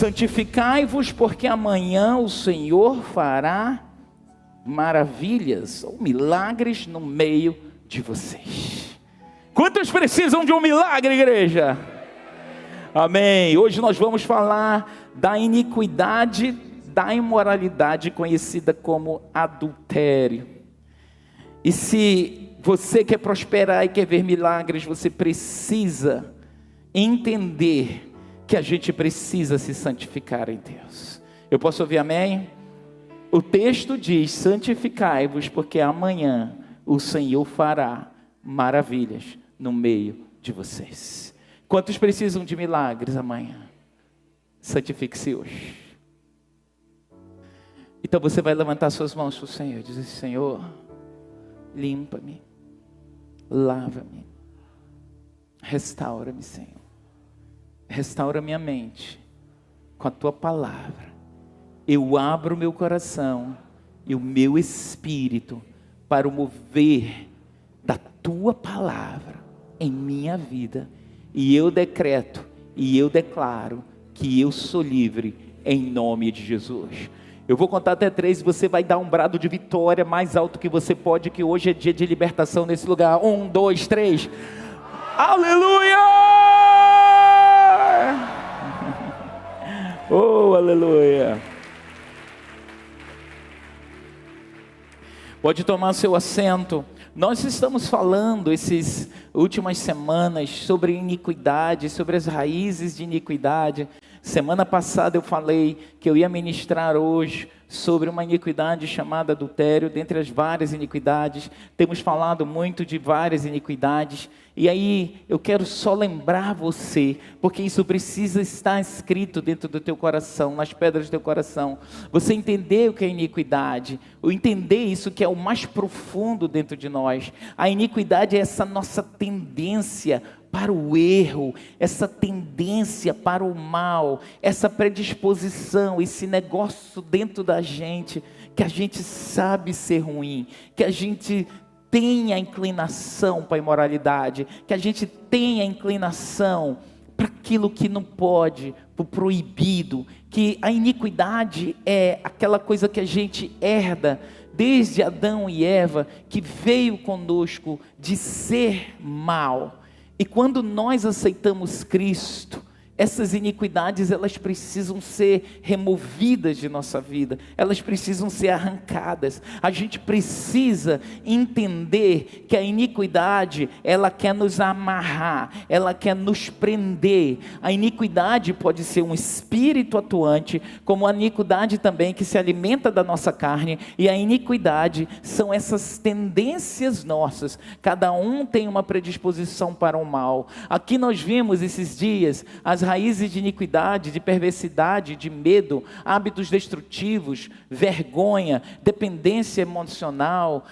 Santificai-vos, porque amanhã o Senhor fará maravilhas ou milagres no meio de vocês. Quantos precisam de um milagre, igreja? Amém. Hoje nós vamos falar da iniquidade, da imoralidade conhecida como adultério. E se você quer prosperar e quer ver milagres, você precisa entender que a gente precisa se santificar em Deus. Eu posso ouvir amém? O texto diz: santificai-vos, porque amanhã o Senhor fará maravilhas no meio de vocês. Quantos precisam de milagres amanhã? Santifique-se hoje. Então você vai levantar suas mãos para o Senhor e dizer: Senhor, limpa-me, lava-me, restaura-me, Senhor. Restaura minha mente com a Tua palavra. Eu abro o meu coração e o meu espírito para o mover da Tua palavra em minha vida. E eu decreto e eu declaro que eu sou livre em nome de Jesus. Eu vou contar até 3 e você vai dar um brado de vitória mais alto que você pode, que hoje é dia de libertação nesse lugar. 1, 2, 3. Aleluia! Oh, aleluia! Pode tomar seu assento. Nós estamos falando essas últimas semanas sobre iniquidade, sobre as raízes de iniquidade. Semana passada eu falei que eu ia ministrar hoje sobre uma iniquidade chamada adultério, dentre as várias iniquidades. Temos falado muito de várias iniquidades. E aí eu quero só lembrar você, porque isso precisa estar escrito dentro do teu coração, nas pedras do teu coração. Você entender o que é iniquidade, ou entender isso que é o mais profundo dentro de nós. A iniquidade é essa nossa tendência para o erro, essa tendência para o mal, essa predisposição, esse negócio dentro da gente, que a gente sabe ser ruim, que a gente tem a inclinação para a imoralidade, que a gente tem a inclinação para aquilo que não pode, para o proibido, que a iniquidade é aquela coisa que a gente herda desde Adão e Eva, que veio conosco de ser mal. E quando nós aceitamos Cristo, essas iniquidades, elas precisam ser removidas de nossa vida, elas precisam ser arrancadas. A gente precisa entender que a iniquidade, ela quer nos amarrar, ela quer nos prender. A iniquidade pode ser um espírito atuante, como a iniquidade também que se alimenta da nossa carne, e a iniquidade são essas tendências nossas, cada um tem uma predisposição para o mal. Aqui nós vimos esses dias as raízes de iniquidade, de perversidade, de medo, hábitos destrutivos, vergonha, dependência emocional,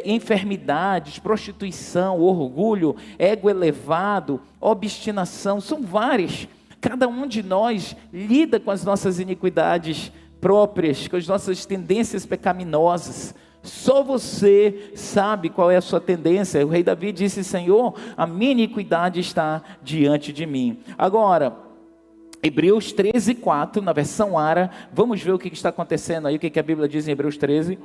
enfermidades, prostituição, orgulho, ego elevado, obstinação, são várias. Cada um de nós lida com as nossas iniquidades próprias, com as nossas tendências pecaminosas. Só você sabe qual é a sua tendência. O rei Davi disse: Senhor, a minha iniquidade está diante de mim. Agora, Hebreus 13:4, na versão ARA, vamos ver o que está acontecendo aí, o que a Bíblia diz em Hebreus 13.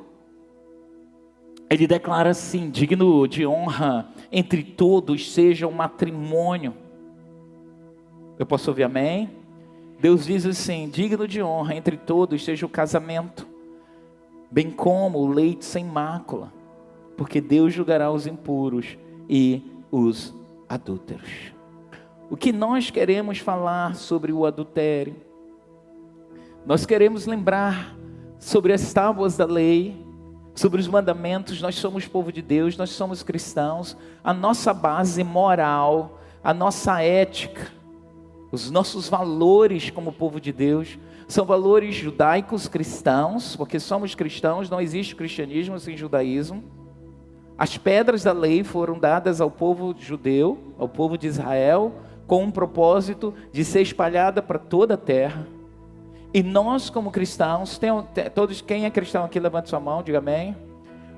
Ele declara assim: digno de honra entre todos seja o matrimônio. Eu posso ouvir amém? Deus diz assim: digno de honra entre todos seja o casamento, bem como o leito sem mácula, porque Deus julgará os impuros e os adúlteros. O que nós queremos falar sobre o adultério? Nós queremos lembrar sobre as tábuas da lei, sobre os mandamentos. Nós somos povo de Deus, nós somos cristãos. A nossa base moral, a nossa ética, os nossos valores como povo de Deus são valores judaicos cristãos, porque somos cristãos, não existe cristianismo sem judaísmo. As pedras da lei foram dadas ao povo judeu, ao povo de Israel, com um propósito de ser espalhada para toda a terra. E nós como cristãos, todos, quem é cristão aqui, levante sua mão, diga amém.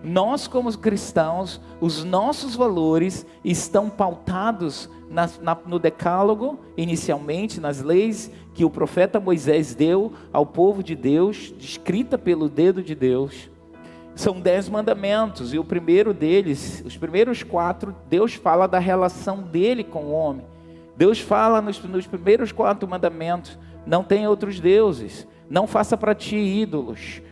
Nós, como cristãos, os nossos valores estão pautados no decálogo, inicialmente, nas leis que o profeta Moisés deu ao povo de Deus, escrita pelo dedo de Deus. São 10 mandamentos, e o primeiro deles, os primeiros 4, Deus fala da relação dele com o homem. Deus fala nos primeiros 4 mandamentos: não tenha outros deuses, não faça para ti ídolos,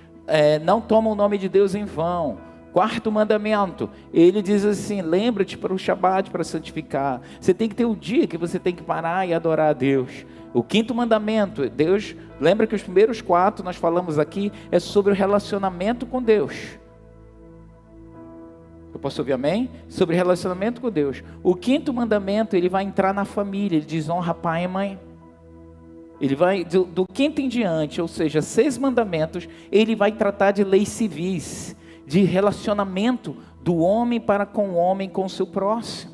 não toma o nome de Deus em vão. 4º mandamento, ele diz assim: lembra-te para o Shabat, para santificar. Você tem que ter o dia que você tem que parar e adorar a Deus. O 5º mandamento, Deus, lembra que os primeiros 4 nós falamos aqui, é sobre o relacionamento com Deus. Eu posso ouvir amém? Sobre relacionamento com Deus. O 5º mandamento, ele vai entrar na família, ele diz: honra pai e mãe. Ele vai, do 5º em diante, ou seja, 6 mandamentos, ele vai tratar de leis civis, de relacionamento do homem para com o homem, com o seu próximo.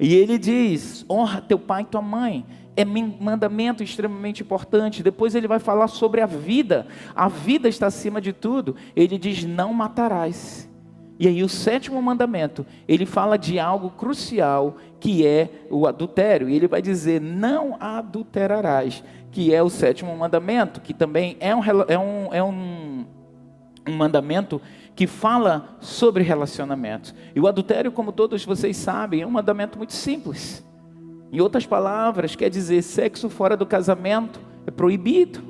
E ele diz: honra teu pai e tua mãe. É mandamento extremamente importante. Depois ele vai falar sobre a vida. A vida está acima de tudo. Ele diz: não matarás. E aí o 7º mandamento, ele fala de algo crucial, que é o adultério. E ele vai dizer: não adulterarás, que é o 7º mandamento, que também é um mandamento que fala sobre relacionamentos. E o adultério, como todos vocês sabem, é um mandamento muito simples. Em outras palavras, quer dizer, sexo fora do casamento é proibido.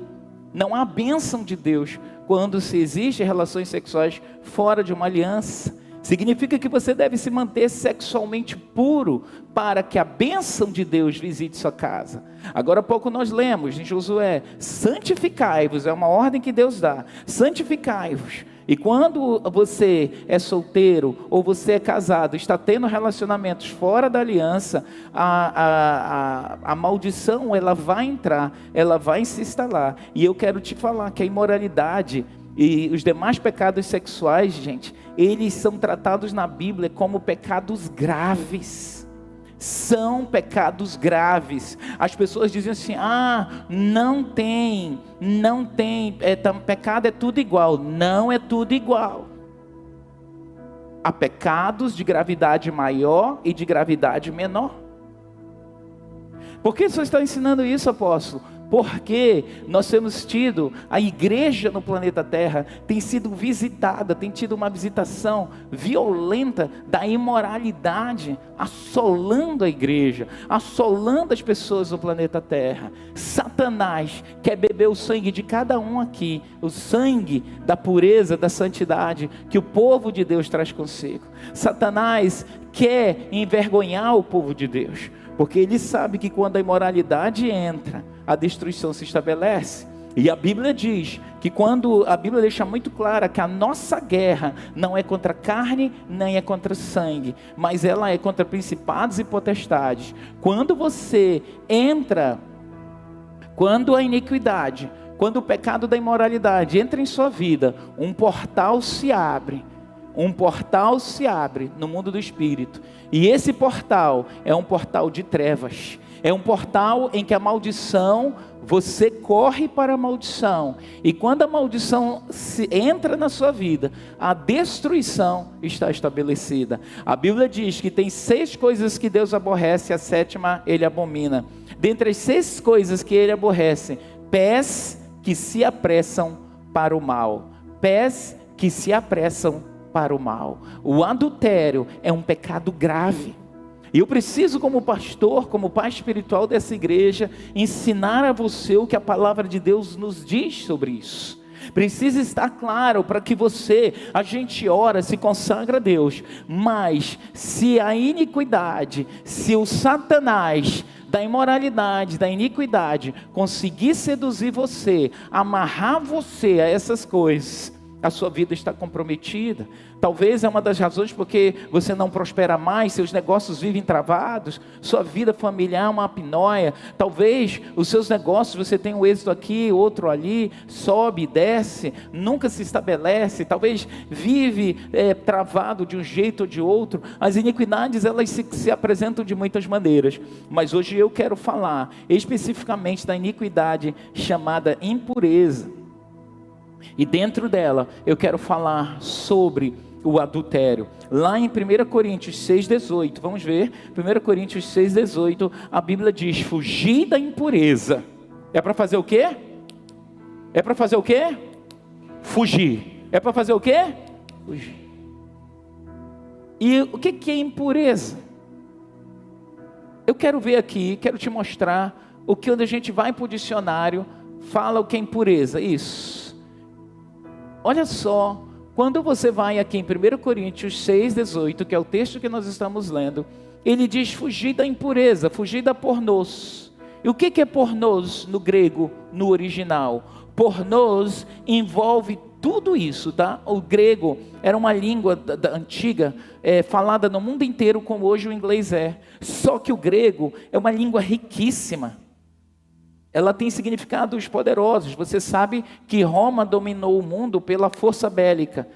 Não há bênção de Deus quando se existe relações sexuais fora de uma aliança. Significa que você deve se manter sexualmente puro para que a bênção de Deus visite sua casa. Agora há pouco nós lemos em Josué: santificai-vos, é uma ordem que Deus dá, santificai-vos. E quando você é solteiro ou você é casado, está tendo relacionamentos fora da aliança, a maldição, ela vai entrar, ela vai se instalar. E eu quero te falar que a imoralidade e os demais pecados sexuais, gente, eles são tratados na Bíblia como pecados graves. São pecados graves. As pessoas dizem assim: não tem, pecado é tudo igual. Não é tudo igual. Há pecados de gravidade maior e de gravidade menor. Por que você está ensinando isso, apóstolo? Porque nós temos tido, a igreja no planeta Terra tem sido visitada, tem tido uma visitação violenta da imoralidade, assolando a igreja, assolando as pessoas no planeta Terra. Satanás quer beber o sangue de cada um aqui, o sangue da pureza, da santidade que o povo de Deus traz consigo. Satanás quer envergonhar o povo de Deus, porque ele sabe que quando a imoralidade entra, a destruição se estabelece. E a Bíblia diz que a Bíblia deixa muito clara que a nossa guerra não é contra carne, nem é contra sangue, mas ela é contra principados e potestades. Quando você entra, quando a iniquidade, quando o pecado da imoralidade entra em sua vida, um portal se abre. Um portal se abre no mundo do espírito. E esse portal é um portal de trevas. É um portal em que a maldição, você corre para a maldição. E quando a maldição entra na sua vida, a destruição está estabelecida. A Bíblia diz que tem 6 coisas que Deus aborrece, a 7ª ele abomina. Dentre as 6 coisas que ele aborrece: pés que se apressam para o mal. Pés que se apressam para o mal. O adultério é um pecado grave. E eu preciso, como pastor, como pai espiritual dessa igreja, ensinar a você o que a palavra de Deus nos diz sobre isso. Precisa estar claro para que a gente ora, se consagra a Deus, mas se a iniquidade, se o Satanás da imoralidade, da iniquidade conseguir seduzir você, amarrar você a essas coisas, a sua vida está comprometida. Talvez é uma das razões porque você não prospera mais, seus negócios vivem travados, sua vida familiar é uma apnóia. Talvez os seus negócios, você tem um êxito aqui, outro ali, sobe, desce, nunca se estabelece. Talvez vive travado de um jeito ou de outro. As iniquidades, elas se apresentam de muitas maneiras, mas hoje eu quero falar especificamente da iniquidade chamada impureza. E dentro dela, eu quero falar sobre o adultério. Lá em 1 Coríntios 6,18, vamos ver, 1 Coríntios 6,18, a Bíblia diz, fugir da impureza. É para fazer o quê? É para fazer o quê? Fugir. É para fazer o quê? Fugir. E o que é impureza? Eu quero ver aqui, quero te mostrar o que quando a gente vai para o dicionário, fala o que é impureza. Isso. Olha só, quando você vai aqui em 1 Coríntios 6,18, que é o texto que nós estamos lendo, ele diz fugir da impureza, fugir da pornôs. E o que é pornôs no grego, no original? Pornôs envolve tudo isso, tá? O grego era uma língua antiga, falada no mundo inteiro como hoje o inglês é. Só que o grego é uma língua riquíssima. Ela tem significados poderosos. Você sabe que Roma dominou o mundo pela força bélica.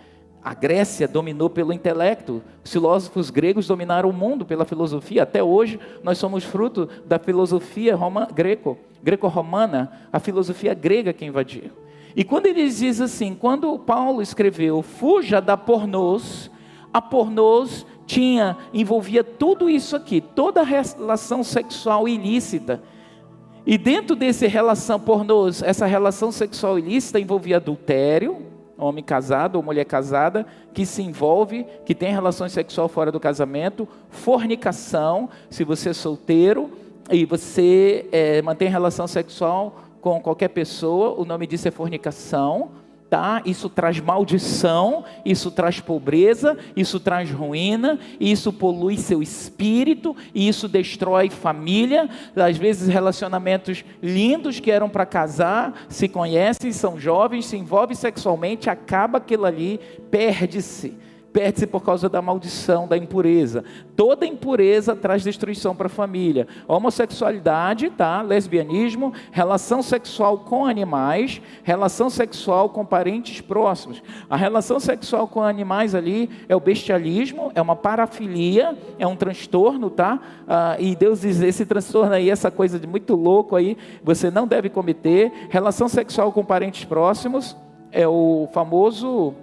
A Grécia dominou pelo intelecto. Os filósofos gregos dominaram o mundo pela filosofia. Até hoje nós somos fruto da filosofia greco-romana, a filosofia grega que invadiu. E quando ele diz assim, quando Paulo escreveu, fuja da pornôs, a pornôs envolvia tudo isso aqui, toda relação sexual ilícita. E dentro desse relação pornôs, essa relação sexual ilícita envolvia adultério, homem casado ou mulher casada, que se envolve, que tem relações sexuais fora do casamento, fornicação, se você é solteiro e você mantém relação sexual com qualquer pessoa, o nome disso é fornicação, tá? Isso traz maldição, isso traz pobreza, isso traz ruína, isso polui seu espírito, e isso destrói família. Às vezes relacionamentos lindos que eram para casar, se conhecem, são jovens, se envolvem sexualmente, acaba aquilo ali, perde-se por causa da maldição, da impureza. Toda impureza traz destruição para a família. Homossexualidade, tá? Lesbianismo, relação sexual com animais, relação sexual com parentes próximos. A relação sexual com animais ali é o bestialismo, é uma parafilia, é um transtorno, tá? E Deus diz, esse transtorno aí, essa coisa de muito louco aí, você não deve cometer. Relação sexual com parentes próximos é o famoso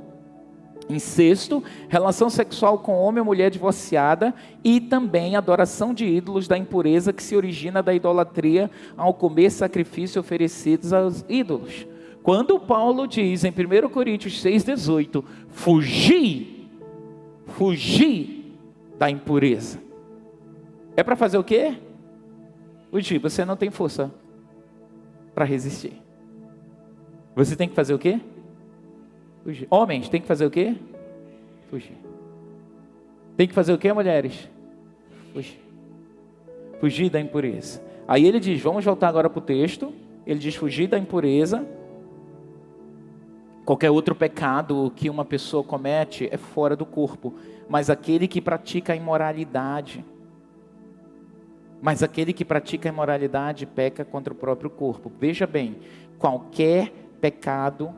incesto, relação sexual com homem ou mulher divorciada e também adoração de ídolos da impureza que se origina da idolatria ao comer sacrifícios oferecidos aos ídolos. Quando Paulo diz em 1 Coríntios 6,18, fugir da impureza, é para fazer o quê? Fugir. Você não tem força para resistir. Você tem que fazer o quê? Fugir. Homens, tem que fazer o quê? Fugir. Tem que fazer o quê, mulheres? Fugir. Fugir da impureza. Aí ele diz, vamos voltar agora para o texto. Ele diz fugir da impureza. Qualquer outro pecado que uma pessoa comete é fora do corpo. Mas aquele que pratica a imoralidade. Peca contra o próprio corpo. Veja bem, qualquer pecado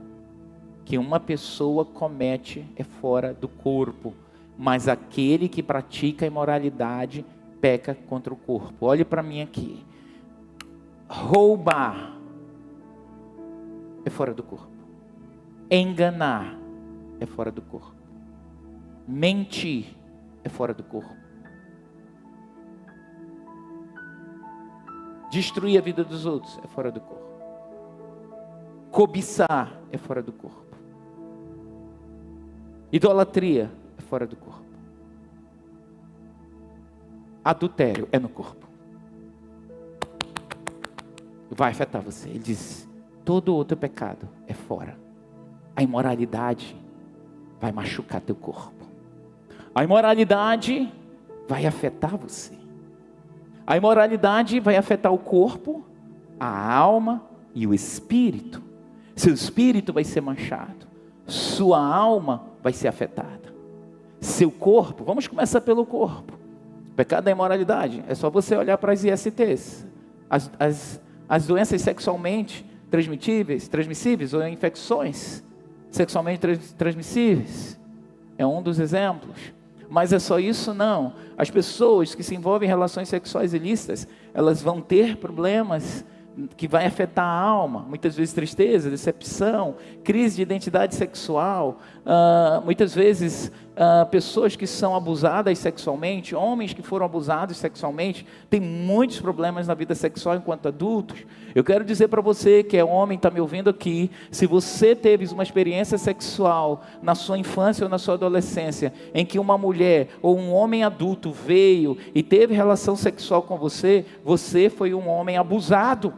que uma pessoa comete é fora do corpo, mas aquele que pratica a imoralidade peca contra o corpo. Olhe para mim aqui. Roubar é fora do corpo. Enganar é fora do corpo. Mentir é fora do corpo. Destruir a vida dos outros é fora do corpo. Cobiçar é fora do corpo. Idolatria é fora do corpo. Adultério é no corpo. Vai afetar você. Ele diz, todo outro pecado é fora. A imoralidade vai machucar teu corpo. A imoralidade vai afetar você. A imoralidade vai afetar o corpo, a alma e o espírito. Seu espírito vai ser manchado. Sua alma vai ser afetada. Seu corpo, vamos começar pelo corpo. O pecado da imoralidade, é só você olhar para as ISTs. As doenças sexualmente transmissíveis ou infecções sexualmente transmissíveis. É um dos exemplos. Mas é só isso? Não. As pessoas que se envolvem em relações sexuais ilícitas, elas vão ter problemas que vai afetar a alma, muitas vezes tristeza, decepção, crise de identidade sexual, muitas vezes pessoas que são abusadas sexualmente, homens que foram abusados sexualmente, têm muitos problemas na vida sexual enquanto adultos. Eu quero dizer para você que é homem, está me ouvindo aqui, se você teve uma experiência sexual na sua infância ou na sua adolescência, em que uma mulher ou um homem adulto veio e teve relação sexual com você, você foi um homem abusado.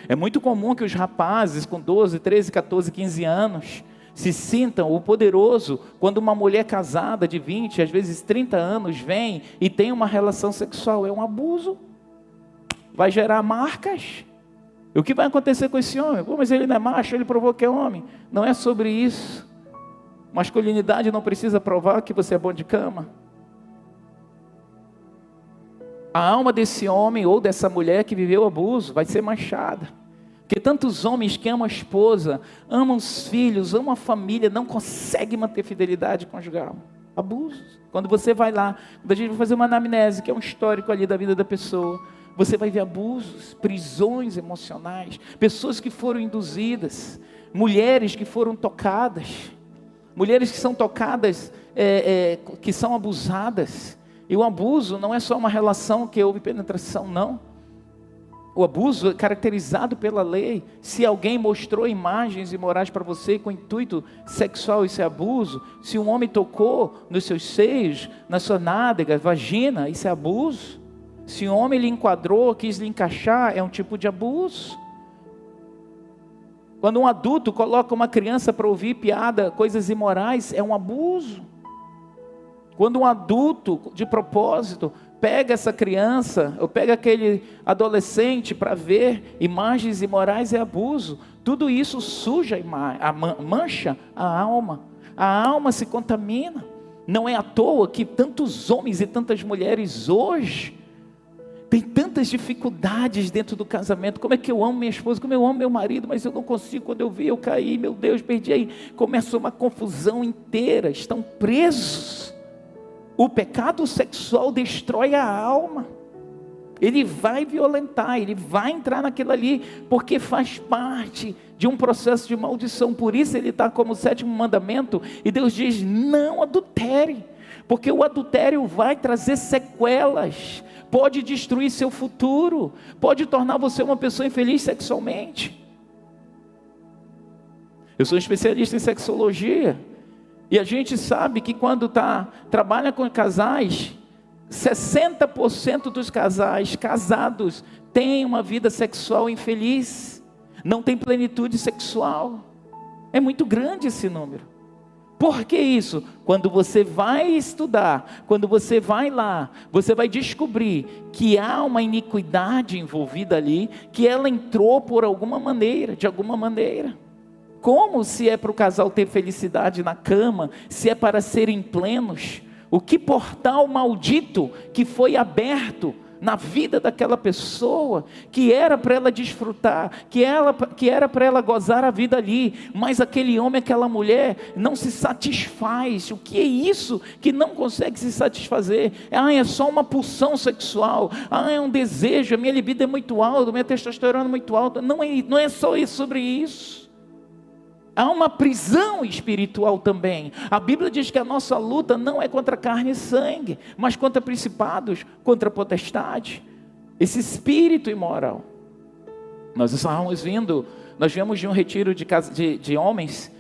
É muito comum que os rapazes com 12, 13, 14, 15 anos se sintam o poderoso quando uma mulher casada de 20, às vezes 30 anos vem e tem uma relação sexual. É um abuso. Vai gerar marcas. E o que vai acontecer com esse homem? Pô, mas ele não é macho, ele provou que é homem. Não é sobre isso. Masculinidade não precisa provar que você é bom de cama. A alma desse homem ou dessa mulher que viveu abuso vai ser manchada. Porque tantos homens que amam a esposa, amam os filhos, amam a família, não conseguem manter fidelidade conjugal. Abusos. Quando você vai lá, quando a gente vai fazer uma anamnese, que é um histórico ali da vida da pessoa, você vai ver abusos, prisões emocionais, pessoas que foram induzidas, mulheres que foram tocadas, mulheres que são tocadas, que são abusadas. E o abuso não é só uma relação que houve penetração, não. O abuso é caracterizado pela lei. Se alguém mostrou imagens imorais para você com intuito sexual, isso é abuso. Se um homem tocou nos seus seios, na sua nádega, vagina, isso é abuso. Se um homem lhe enquadrou, quis lhe encaixar, é um tipo de abuso. Quando um adulto coloca uma criança para ouvir piada, coisas imorais, é um abuso. Quando um adulto, de propósito, pega essa criança, ou pega aquele adolescente para ver imagens imorais, é abuso. Tudo isso suja, mancha a alma. A alma se contamina. Não é à toa que tantos homens e tantas mulheres hoje têm tantas dificuldades dentro do casamento. Como é que eu amo minha esposa, como eu amo meu marido, mas eu não consigo. Quando eu vi, eu caí, meu Deus, perdi. Aí começa uma confusão inteira, estão presos. O pecado sexual destrói a alma. Ele vai violentar, ele vai entrar naquilo ali, porque faz parte de um processo de maldição. Por isso ele está como o 7º mandamento, e Deus diz, não adultere, porque o adultério vai trazer sequelas, pode destruir seu futuro, pode tornar você uma pessoa infeliz sexualmente. Eu sou especialista em sexologia, e a gente sabe que quando trabalha com casais, 60% dos casais casados têm uma vida sexual infeliz, não tem plenitude sexual. É muito grande esse número. Por que isso? Quando você vai estudar, quando você vai lá, você vai descobrir que há uma iniquidade envolvida ali, que ela entrou por alguma maneira, de alguma maneira. Como se é para o casal ter felicidade na cama, se é para serem plenos? O que portal maldito que foi aberto na vida daquela pessoa, que era para ela desfrutar, que era para ela gozar a vida ali, mas aquele homem, aquela mulher não se satisfaz. O que é isso que não consegue se satisfazer? É só uma pulsão sexual, é um desejo, a minha libido é muito alta, a minha testosterona é muito alta. Não é só isso, sobre isso. Há uma prisão espiritual também. A Bíblia diz que a nossa luta não é contra carne e sangue, mas contra principados, contra potestade. Esse espírito imoral. Nós viemos de um retiro de homens,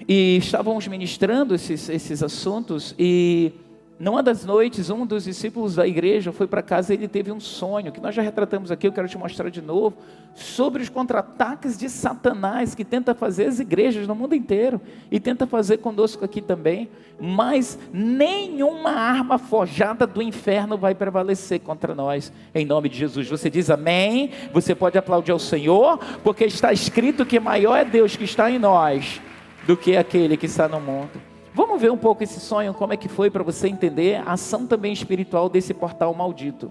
e estávamos ministrando esses assuntos, e numa das noites, um dos discípulos da igreja foi para casa e ele teve um sonho, que nós já retratamos aqui, eu quero te mostrar de novo, sobre os contra-ataques de Satanás, que tenta fazer as igrejas no mundo inteiro, e tenta fazer conosco aqui também, mas nenhuma arma forjada do inferno vai prevalecer contra nós, em nome de Jesus. Você diz amém? Você pode aplaudir ao Senhor, porque está escrito que maior é Deus que está em nós, do que aquele que está no mundo. Vamos ver um pouco esse sonho, como é que foi, para você entender a ação também espiritual desse portal maldito.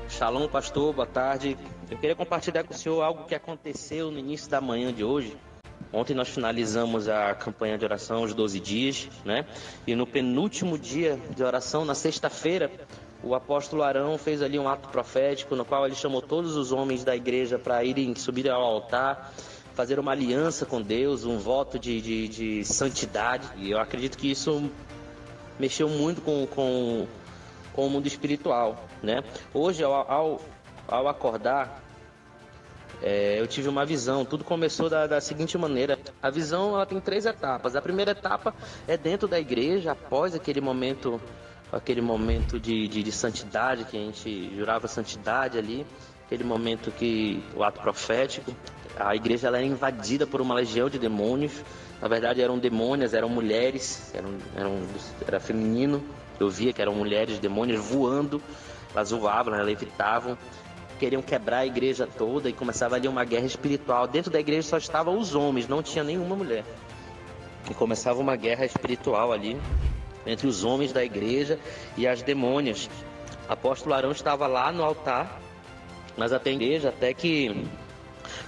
Shalom, pastor, boa tarde. Eu queria compartilhar com o senhor algo que aconteceu no início da manhã de hoje. Ontem nós finalizamos a campanha de oração, os 12 dias, né? E no penúltimo dia de oração, na sexta-feira, o apóstolo Arão fez ali um ato profético, no qual ele chamou todos os homens da igreja para subir ao altar, fazer uma aliança com Deus, um voto de santidade. E eu acredito que isso mexeu muito com o mundo espiritual, né? Hoje, ao acordar, eu tive uma visão. Tudo começou da seguinte maneira. A visão, ela tem 3 etapas. A primeira etapa é dentro da igreja, após aquele momento de santidade, que a gente jurava santidade ali, aquele momento que o ato profético, a igreja ela era invadida por uma legião de demônios. Na verdade eram demônias, eram mulheres, era feminino. Eu via que eram mulheres, demônios voando, elas voavam, elas levitavam, queriam quebrar a igreja toda, e começava ali uma guerra espiritual. Dentro da igreja só estavam os homens, não tinha nenhuma mulher. E começava uma guerra espiritual ali entre os homens da igreja e as demônias. O apóstolo Arão estava lá no altar, mas até que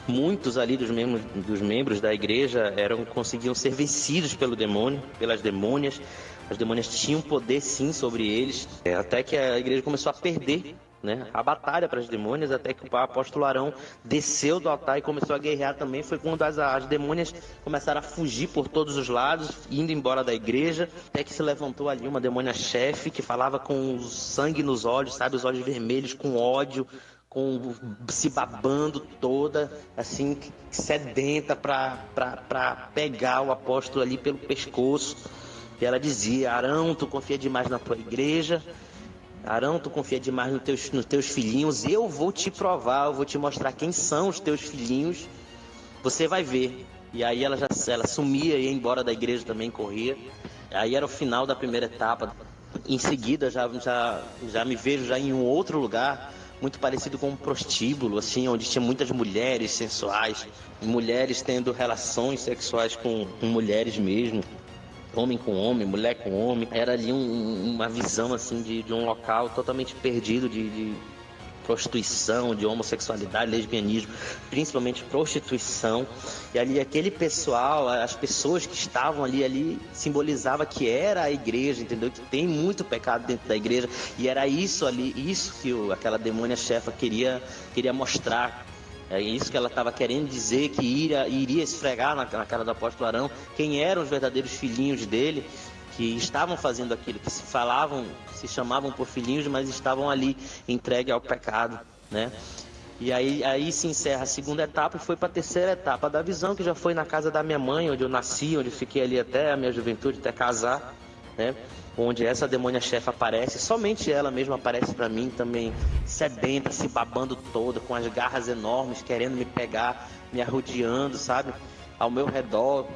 muitos ali dos membros da igreja conseguiam ser vencidos pelo demônio, pelas demônias. As demônias tinham poder sim sobre eles, até que a igreja começou a perder, né, a batalha para as demônias, até que o apóstolo Arão desceu do altar e começou a guerrear também. Foi quando as demônias começaram a fugir por todos os lados, indo embora da igreja, até que se levantou ali uma demônia-chefe que falava com sangue nos olhos, sabe, os olhos vermelhos, com ódio, se babando toda, assim, sedenta para pegar o apóstolo ali pelo pescoço. E ela dizia: Arão, tu confia demais na tua igreja, Arão, tu confia demais nos teus filhinhos, eu vou te provar, eu vou te mostrar quem são os teus filhinhos, você vai ver. E aí ela sumia, ia embora da igreja também, corria. Aí era o final da primeira etapa. Em seguida já me vejo já em um outro lugar, muito parecido com um prostíbulo, assim, onde tinha muitas mulheres sensuais, mulheres tendo relações sexuais com mulheres mesmo, homem com homem, mulher com homem. Era ali uma visão assim de um local totalmente perdido de prostituição, de homossexualidade, lesbianismo, principalmente prostituição. E ali aquele pessoal, as pessoas que estavam ali simbolizava que era a igreja, entendeu? Que tem muito pecado dentro da igreja, e era isso que aquela demônia chefa queria mostrar. É isso que ela estava querendo dizer, que iria esfregar na cara do apóstolo Arão quem eram os verdadeiros filhinhos dele, que estavam fazendo aquilo, que se chamavam por filhinhos, mas estavam ali entregues ao pecado, né? E aí se encerra a segunda etapa e foi para a terceira etapa da visão, que já foi na casa da minha mãe, onde eu nasci, onde eu fiquei ali até a minha juventude, até casar, né? Onde essa demônia chefe aparece, somente ela mesma aparece para mim também, sedenta, se babando toda, com as garras enormes, querendo me pegar, me arrodeando, sabe? Ao meu redor,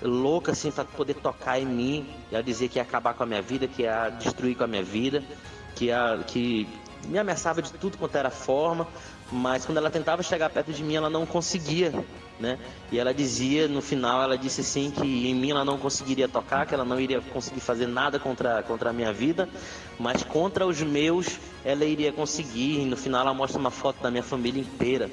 louca assim para poder tocar em mim. E ela dizia que ia acabar com a minha vida, que ia destruir com a minha vida, que me ameaçava de tudo quanto era forma. Mas quando ela tentava chegar perto de mim, ela não conseguia, né? E ela dizia, no final, ela disse assim, que em mim ela não conseguiria tocar, que ela não iria conseguir fazer nada contra a minha vida, mas contra os meus ela iria conseguir. E no final ela mostra uma foto da minha família inteira,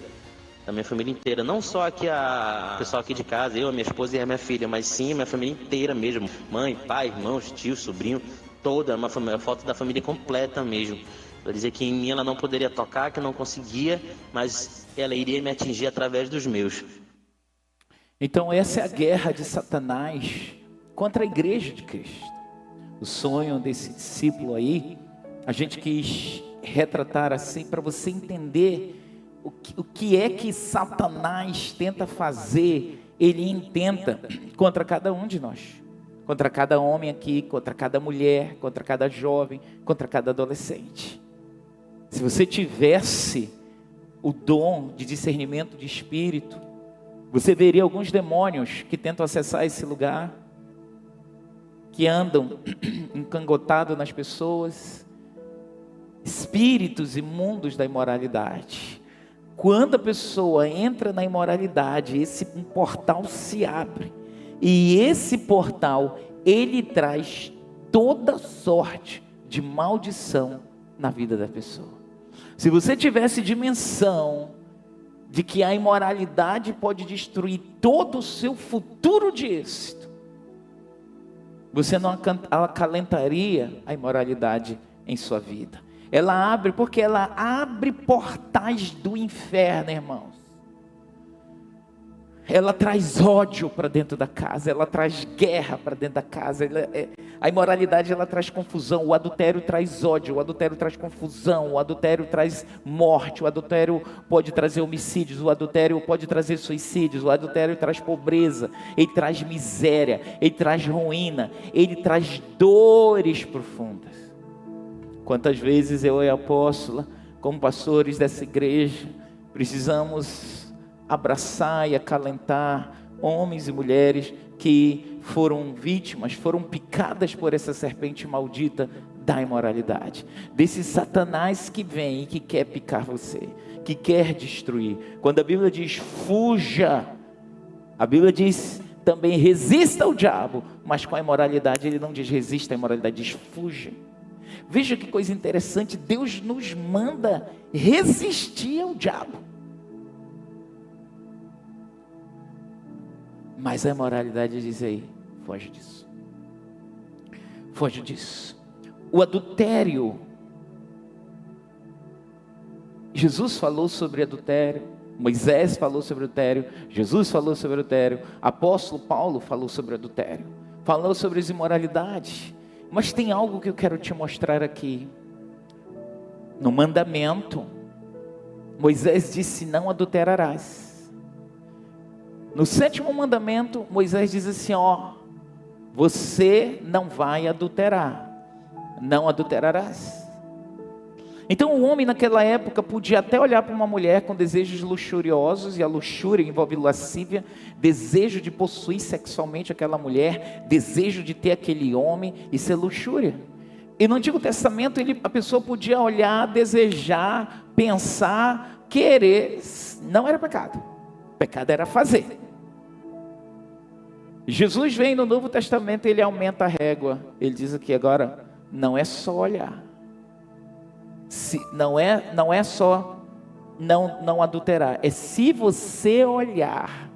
não só aqui o pessoal aqui de casa, eu, a minha esposa e a minha filha, mas sim a minha família inteira mesmo, mãe, pai, irmãos, tio, sobrinho, toda uma foto da família completa mesmo. Ela dizia que em mim ela não poderia tocar, que não conseguia, mas ela iria me atingir através dos meus. Então essa é a guerra de Satanás contra a igreja de Cristo. O sonho desse discípulo aí, a gente quis retratar assim para você entender o que é que Satanás tenta fazer. Ele intenta contra cada um de nós, contra cada homem aqui, contra cada mulher, contra cada jovem, contra cada adolescente. Se você tivesse o dom de discernimento de espírito, você veria alguns demônios que tentam acessar esse lugar, que andam encangotados nas pessoas, espíritos imundos da imoralidade. Quando a pessoa entra na imoralidade, um portal se abre, e esse portal, ele traz toda sorte de maldição na vida da pessoa. Se você tivesse dimensão de que a imoralidade pode destruir todo o seu futuro de êxito, você não acalentaria a imoralidade em sua vida. Ela abre, porque ela abre portais do inferno, irmãos. Ela traz ódio para dentro da casa, ela traz guerra para dentro da casa. A imoralidade, ela traz confusão. O adultério traz ódio, o adultério traz confusão, o adultério traz morte, o adultério pode trazer homicídios, o adultério pode trazer suicídios, o adultério traz pobreza, ele traz miséria, ele traz ruína, ele traz dores profundas. Quantas vezes eu e a apóstola, como pastores dessa igreja, precisamos abraçar e acalentar homens e mulheres que foram vítimas, foram picadas por essa serpente maldita da imoralidade, desse Satanás que vem e que quer picar você, que quer destruir. Quando a Bíblia diz fuja, a Bíblia diz também resista ao diabo, mas com a imoralidade ele não diz resista à imoralidade, diz fuja. Veja que coisa interessante, Deus nos manda resistir ao diabo, mas a imoralidade diz aí, foge disso. Foge disso. O adultério. Jesus falou sobre adultério. Moisés falou sobre adultério. Jesus falou sobre adultério. Apóstolo Paulo falou sobre adultério. Falou sobre as imoralidades. Mas tem algo que eu quero te mostrar aqui. No mandamento, Moisés disse: não adulterarás. No 7º mandamento, Moisés diz assim: ó, você não vai adulterar, não adulterarás. Então o homem naquela época podia até olhar para uma mulher com desejos luxuriosos, e a luxúria envolve lascívia, desejo de possuir sexualmente aquela mulher, desejo de ter aquele homem, isso é luxúria. E no Antigo Testamento a pessoa podia olhar, desejar, pensar, querer, não era pecado, pecado era fazer. Jesus vem no Novo Testamento, ele aumenta a régua, ele diz aqui agora, não é só olhar, não é só não adulterar, é se você olhar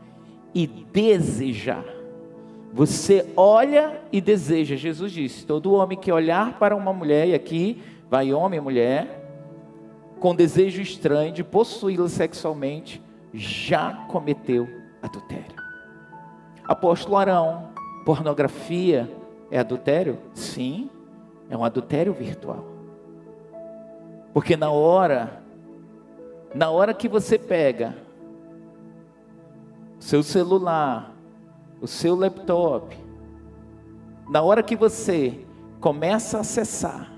e desejar, você olha e deseja. Jesus disse: todo homem que olhar para uma mulher, e aqui vai homem e mulher, com desejo estranho de possuí-la sexualmente, já cometeu adultério. Apóstolo Arão, pornografia é adultério? Sim, é um adultério virtual. Porque na hora que você pega o seu celular, o seu laptop, na hora que você começa a acessar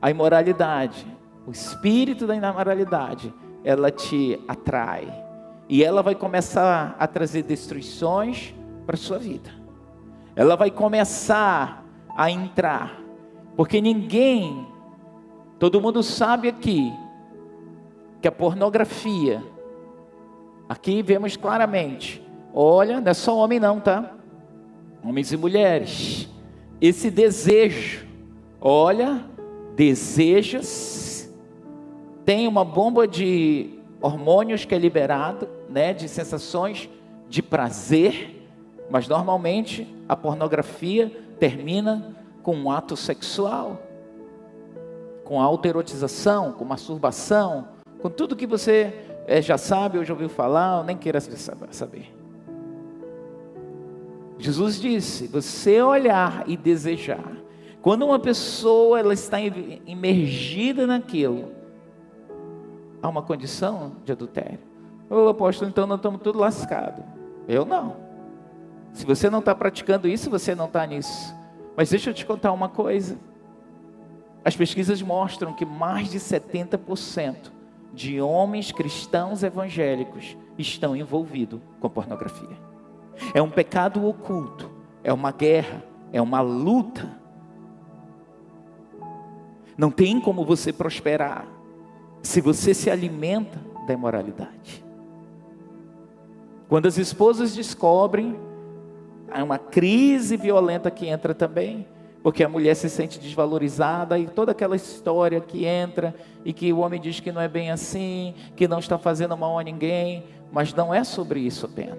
a imoralidade, o espírito da imoralidade, ela te atrai. E ela vai começar a trazer destruições para a sua vida. Ela vai começar a entrar. Porque todo mundo sabe aqui, que a pornografia, aqui vemos claramente, olha, não é só homem não, tá? Homens e mulheres. Esse desejo, olha, desejas, tem uma bomba de hormônios que é liberado, né, de sensações de prazer, mas normalmente a pornografia termina com um ato sexual, com autoerotização, com masturbação, com tudo que você já sabe ou já ouviu falar, ou nem queira saber. Jesus disse: você olhar e desejar. Quando uma pessoa ela está imergida naquilo, há uma condição de adultério. Ô apóstolo, então nós estamos tudo lascados. Eu não. Se você não está praticando isso, você não está nisso. Mas deixa eu te contar uma coisa. As pesquisas mostram que mais de 70% de homens cristãos evangélicos estão envolvidos com pornografia. É um pecado oculto, é uma guerra, é uma luta. Não tem como você prosperar se você se alimenta da imoralidade. Quando as esposas descobrem, há uma crise violenta que entra também, porque a mulher se sente desvalorizada e toda aquela história que entra e que o homem diz que não é bem assim, que não está fazendo mal a ninguém, mas não é sobre isso apenas.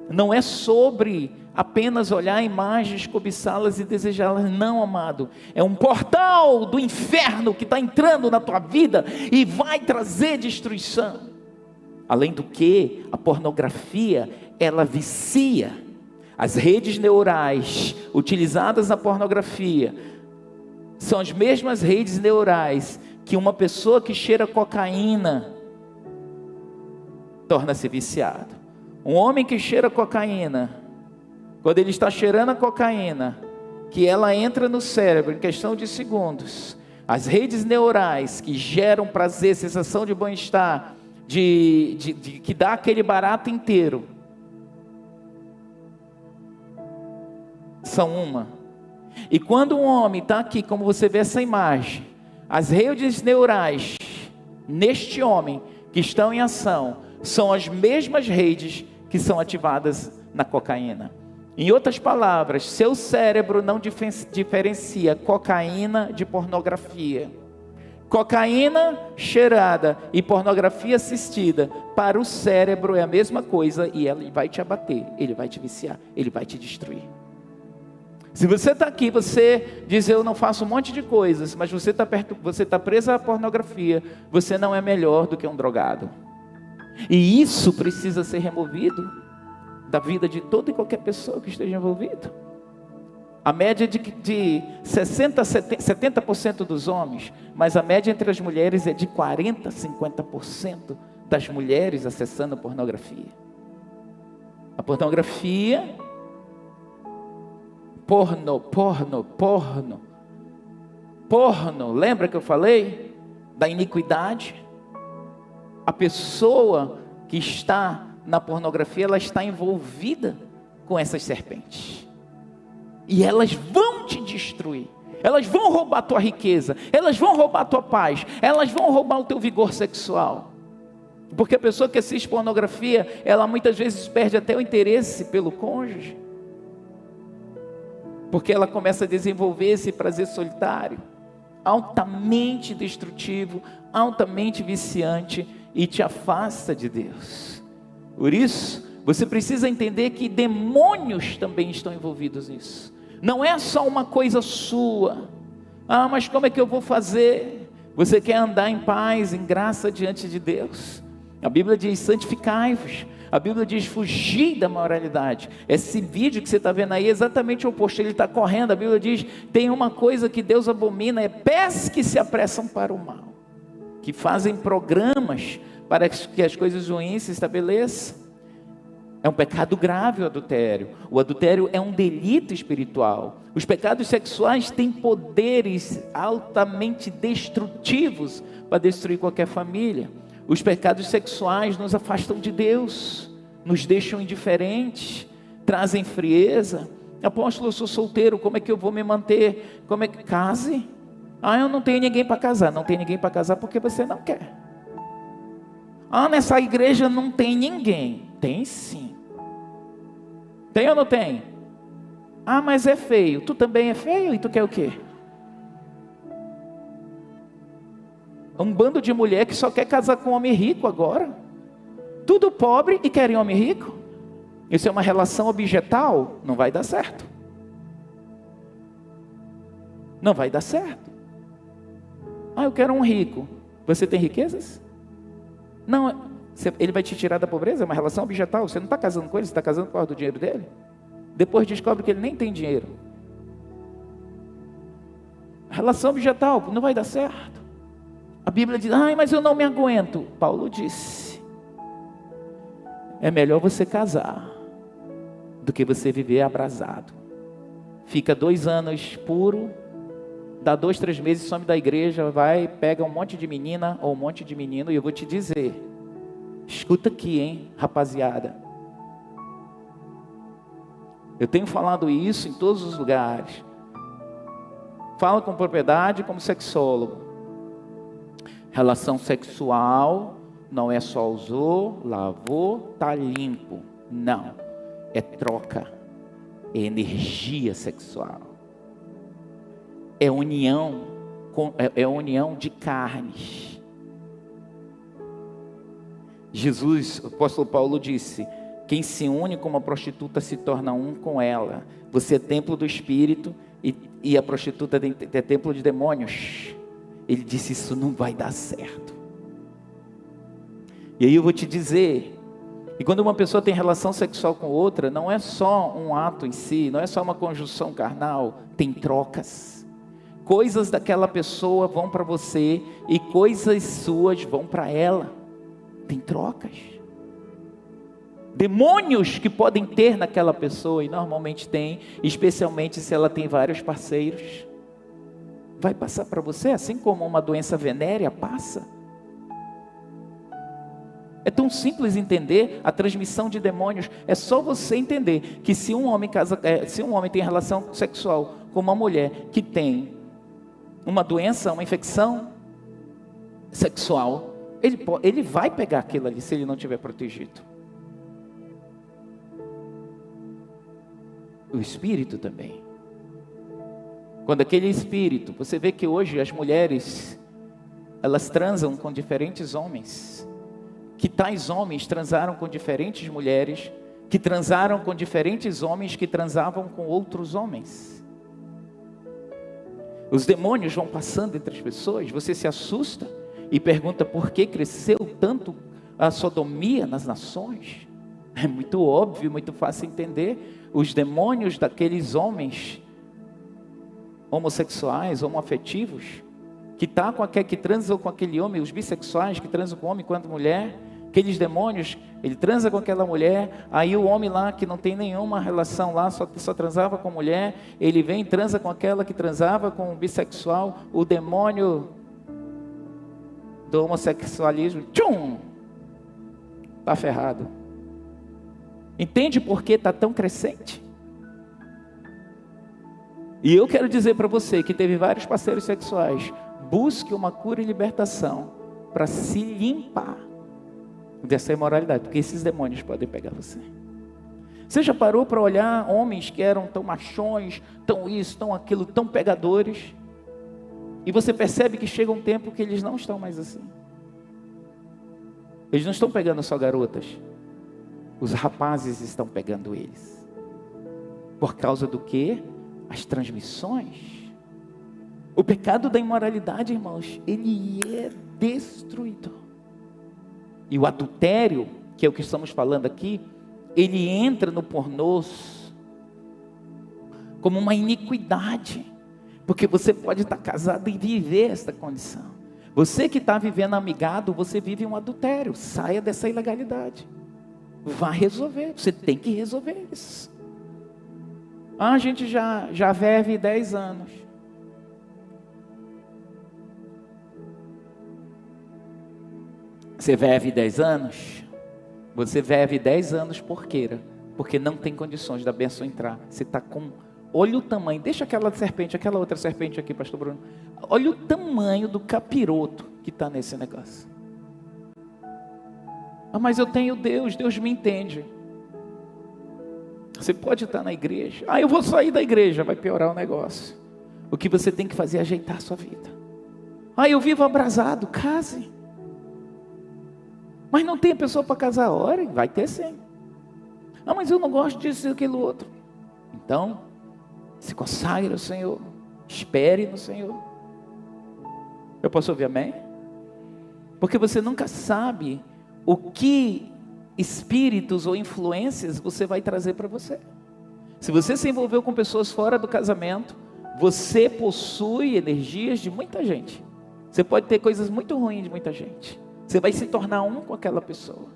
Não é sobre apenas olhar imagens, cobiçá-las e desejá-las, não, amado. É um portal do inferno que está entrando na tua vida e vai trazer destruição. Além do que, a pornografia, ela vicia. As redes neurais utilizadas na pornografia são as mesmas redes neurais que uma pessoa que cheira cocaína torna-se viciado. Um homem que cheira cocaína, quando ele está cheirando a cocaína, que ela entra no cérebro em questão de segundos, as redes neurais que geram prazer, sensação de bem-estar, que dá aquele barato inteiro, são uma. E quando um homem está aqui, como você vê essa imagem, as redes neurais neste homem que estão em ação são as mesmas redes que são ativadas na cocaína. Em outras palavras, seu cérebro não diferencia cocaína de pornografia. Cocaína cheirada e pornografia assistida, para o cérebro é a mesma coisa, e ele vai te abater, ele vai te viciar, ele vai te destruir. Se você está aqui, você diz, eu não faço um monte de coisas, mas você está preso à pornografia, você não é melhor do que um drogado. E isso precisa ser removido da vida de toda e qualquer pessoa que esteja envolvida. A média de 70% dos homens, mas a média entre as mulheres é de 40%, 50% das mulheres acessando a pornografia. A pornografia, porno, lembra que eu falei da iniquidade? A pessoa que está na pornografia, ela está envolvida com essas serpentes. E elas vão te destruir. Elas vão roubar a tua riqueza. Elas vão roubar a tua paz. Elas vão roubar o teu vigor sexual. Porque a pessoa que assiste pornografia, ela muitas vezes perde até o interesse pelo cônjuge. Porque ela começa a desenvolver esse prazer solitário, altamente destrutivo, altamente viciante, e te afasta de Deus. Por isso, você precisa entender que demônios também estão envolvidos nisso. Não é só uma coisa sua. Ah, mas como é que eu vou fazer? Você quer andar em paz, em graça diante de Deus? A Bíblia diz, santificai-vos. A Bíblia diz, fugir da moralidade. Esse vídeo que você está vendo aí é exatamente o oposto. Ele está correndo. A Bíblia diz, tem uma coisa que Deus abomina, é pés que se apressam para o mal, que fazem programas para que as coisas ruins se estabeleçam. É um pecado grave o adultério. O adultério é um delito espiritual. Os pecados sexuais têm poderes altamente destrutivos para destruir qualquer família. Os pecados sexuais nos afastam de Deus, nos deixam indiferentes, trazem frieza. Apóstolo, eu sou solteiro, como é que eu vou me manter? Como é que case? Ah, eu não tenho ninguém para casar. Não tem ninguém para casar porque você não quer. Ah, nessa igreja não tem ninguém. Tem sim. Tem ou não tem? Ah, mas é feio. Tu também é feio e tu quer o quê? Um bando de mulher que só quer casar com um homem rico agora. Tudo pobre e querem homem rico. Isso é uma relação objetal? Não vai dar certo. Não vai dar certo. Ah, eu quero um rico. Você tem riquezas? Não, ele vai te tirar da pobreza? É uma relação objetal. Você não está casando com ele, você está casando por causa do dinheiro dele. Depois descobre que ele nem tem dinheiro. Relação objetal, não vai dar certo. A Bíblia diz, ai, mas eu não me aguento. Paulo disse, é melhor você casar do que você viver abrasado. Fica 2 anos puro, dá 2, 3 meses, some da igreja, vai, pega um monte de menina ou um monte de menino, e eu vou te dizer, escuta aqui, hein, rapaziada. Eu tenho falado isso em todos os lugares. Falo com propriedade como sexólogo. Relação sexual não é só usou, lavou, tá limpo. Não, é troca, é energia sexual. é união, é união de carnes. Jesus, o apóstolo Paulo disse: quem se une com uma prostituta se torna um com ela. Você é templo do Espírito e a prostituta é templo de demônios. Ele disse: isso não vai dar certo. E aí eu vou te dizer, e quando uma pessoa tem relação sexual com outra, não é só um ato em si, não é só uma conjunção carnal, tem trocas. Coisas daquela pessoa vão para você e coisas suas vão para ela. Tem trocas. Demônios que podem ter naquela pessoa, e normalmente tem, especialmente se ela tem vários parceiros, vai passar para você, assim como uma doença venérea passa. É tão simples entender a transmissão de demônios. É só você entender que se um homem tem relação sexual com uma mulher que tem uma doença, uma infecção sexual, ele vai pegar aquilo ali se ele não estiver protegido. O espírito também. Quando aquele espírito, você vê que hoje as mulheres, elas transam com diferentes homens, que tais homens transaram com diferentes mulheres, que transaram com diferentes homens, que transavam com outros homens. Os demônios vão passando entre as pessoas, você se assusta e pergunta por que cresceu tanto a sodomia nas nações. É muito óbvio, muito fácil entender. Os demônios daqueles homens homossexuais, homoafetivos, que transam com aquele homem, os bissexuais que transam com homem quanto mulher, aqueles demônios, ele transa com aquela mulher, aí o homem lá que não tem nenhuma relação lá, só transava com mulher, ele vem e transa com aquela que transava com o bissexual, o demônio do homossexualismo, está ferrado. Entende por que está tão crescente? E eu quero dizer para você que teve vários parceiros sexuais, busque uma cura e libertação para se limpar dessa imoralidade, porque esses demônios podem pegar você. Você já parou para olhar homens que eram tão machões, tão isso, tão aquilo, tão pegadores, e você percebe que chega um tempo que eles não estão mais assim. Eles não estão pegando só garotas, os rapazes estão pegando eles. Por causa do quê? As transmissões. O pecado da imoralidade, irmãos, ele é destruidor. E o adultério, que é o que estamos falando aqui, ele entra no pornô como uma iniquidade. Porque você pode estar casado e viver esta condição. Você que está vivendo amigado, você vive um adultério. Saia dessa ilegalidade. Vá resolver, você tem que resolver isso. A gente já vive 10 anos. Você vive 10 anos? Você vive 10 anos por queira, porque não tem condições da bênção entrar. Você está com... Olha o tamanho, deixa aquela serpente, aquela outra serpente aqui, pastor Bruno. Olha o tamanho do capiroto que está nesse negócio. Ah, mas eu tenho Deus, Deus me entende. Você pode estar na igreja. Ah, eu vou sair da igreja, vai piorar o negócio. O que você tem que fazer é ajeitar a sua vida. Ah, eu vivo abrasado, case. Mas não tem pessoa para casar, ore, vai ter sim. Ah, mas eu não gosto disso e daquilo outro. Então, se consagre ao Senhor, espere no Senhor. Eu posso ouvir amém? Porque você nunca sabe o que espíritos ou influências você vai trazer para você. Se você se envolveu com pessoas fora do casamento, você possui energias de muita gente. Você pode ter coisas muito ruins de muita gente. Você vai se tornar um com aquela pessoa.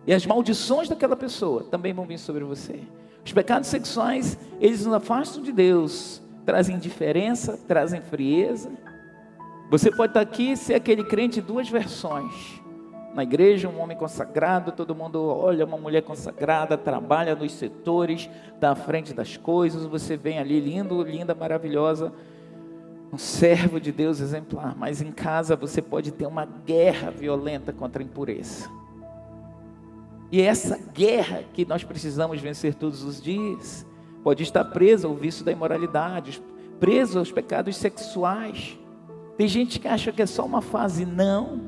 E as maldições daquela pessoa também vão vir sobre você. Os pecados sexuais, eles nos afastam de Deus, trazem indiferença, trazem frieza. Você pode estar aqui e ser aquele crente de duas versões. Na igreja, um homem consagrado, todo mundo olha uma mulher consagrada, trabalha nos setores, está à frente das coisas, você vem ali lindo, linda, maravilhosa, um servo de Deus exemplar, mas em casa você pode ter uma guerra violenta contra a impureza. E é essa guerra que nós precisamos vencer todos os dias. Pode estar presa ao vício da imoralidade, preso aos pecados sexuais. Tem gente que acha que é só uma fase, não.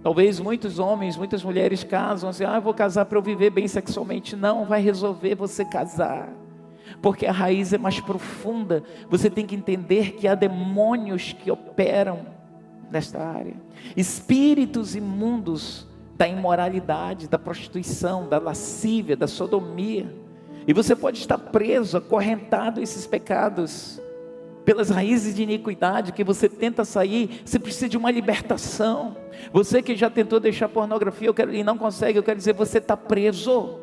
Talvez muitos homens, muitas mulheres casam assim, eu vou casar para eu viver bem sexualmente. Não vai resolver você casar, porque a raiz é mais profunda. Você tem que entender que há demônios que operam nesta área, espíritos imundos da imoralidade, da prostituição, da lascívia, da sodomia. E você pode estar preso, acorrentado a esses pecados, pelas raízes de iniquidade que você tenta sair. Você precisa de uma libertação. Você que já tentou deixar pornografia e não consegue, eu quero dizer, você está preso.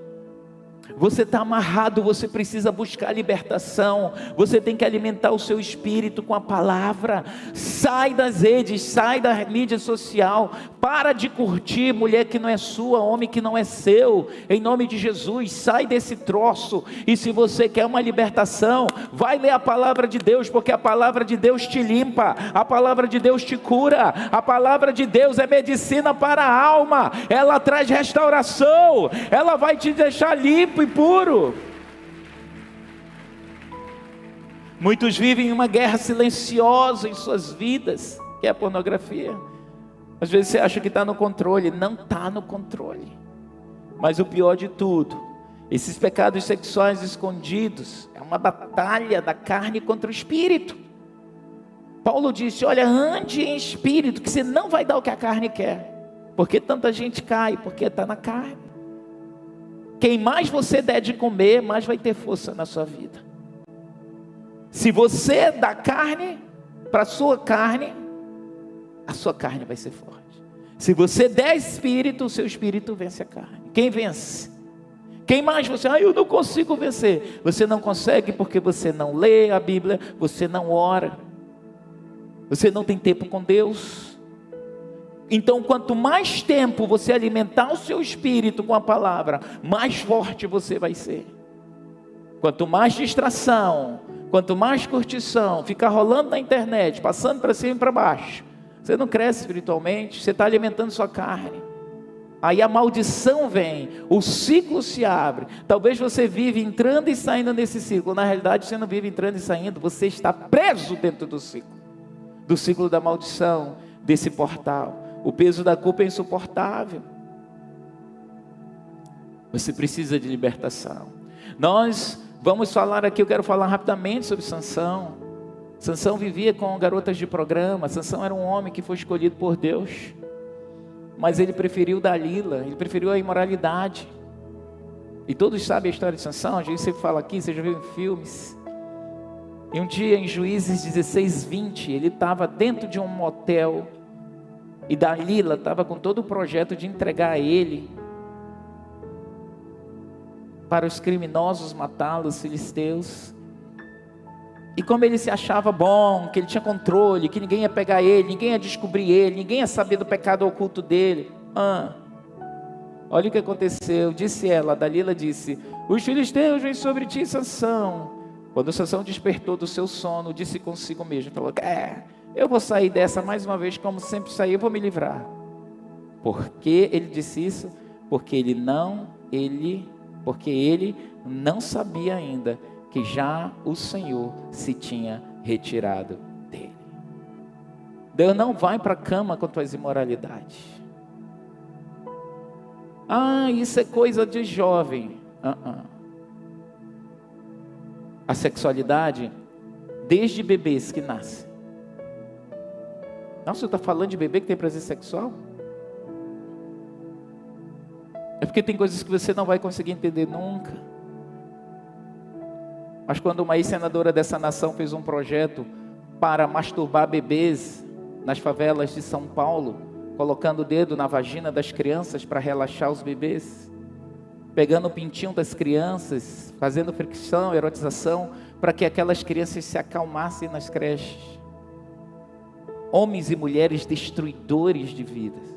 Você está amarrado, você precisa buscar libertação. Você tem que alimentar o seu espírito com a palavra. Sai das redes, sai da mídia social. Para de curtir mulher que não é sua, homem que não é seu. Em nome de Jesus, sai desse troço. E se você quer uma libertação, vai ler a palavra de Deus, porque a palavra de Deus te limpa, a palavra de Deus te cura. A palavra de Deus é medicina para a alma. Ela traz restauração. Ela vai te deixar limpo e puro. Muitos vivem uma guerra silenciosa em suas vidas, que é a pornografia. Às vezes você acha que está no controle. Não está no controle. Mas o pior de tudo, esses pecados sexuais escondidos é uma batalha da carne contra o espírito. Paulo disse, olha, ande em espírito, que você não vai dar o que a carne quer. Porque tanta gente cai, porque está na carne. Quem mais você der de comer, mais vai ter força na sua vida. Se você dá carne para a sua carne vai ser forte. Se você der espírito, o seu espírito vence a carne. Quem vence? Quem mais você? Eu não consigo vencer. Você não consegue porque você não lê a Bíblia, você não ora, você não tem tempo com Deus. Então, quanto mais tempo você alimentar o seu espírito com a palavra, mais forte você vai ser. Quanto mais distração, quanto mais curtição, ficar rolando na internet, passando para cima e para baixo, você não cresce espiritualmente, você está alimentando sua carne. Aí a maldição vem, o ciclo se abre. Talvez você vive entrando e saindo nesse ciclo. Na realidade você não vive entrando e saindo, você está preso dentro do ciclo da maldição, desse portal. O peso da culpa é insuportável. Você precisa de libertação. Nós vamos falar aqui, eu quero falar rapidamente sobre Sansão. Sansão vivia com garotas de programa. Sansão era um homem que foi escolhido por Deus, mas ele preferiu Dalila, ele preferiu a imoralidade. E todos sabem a história de Sansão, a gente sempre fala aqui, você já viu em filmes. E um dia em Juízes 16:20, ele estava dentro de um motel, e Dalila estava com todo o projeto de entregar ele para os criminosos matá-los, os filisteus. E como ele se achava bom, que ele tinha controle, que ninguém ia pegar ele, ninguém ia descobrir ele, ninguém ia saber do pecado oculto dele. Olha o que aconteceu, disse ela, Dalila disse, os filisteus vêm sobre ti, Sansão. Quando Sansão despertou do seu sono, disse consigo mesmo, falou, eu vou sair dessa mais uma vez, como sempre saí, eu vou me livrar. Por que ele disse isso? Porque ele não sabia ainda que já o Senhor se tinha retirado dele. Deus não vai para a cama com tuas imoralidades. Isso é coisa de jovem. A sexualidade, desde bebês que nascem. Nossa, você está falando de bebê que tem prazer sexual? É porque tem coisas que você não vai conseguir entender nunca. Mas quando uma ex-senadora dessa nação fez um projeto para masturbar bebês nas favelas de São Paulo, colocando o dedo na vagina das crianças para relaxar os bebês, pegando o pintinho das crianças, fazendo fricção, erotização, para que aquelas crianças se acalmassem nas creches. Homens e mulheres destruidores de vidas.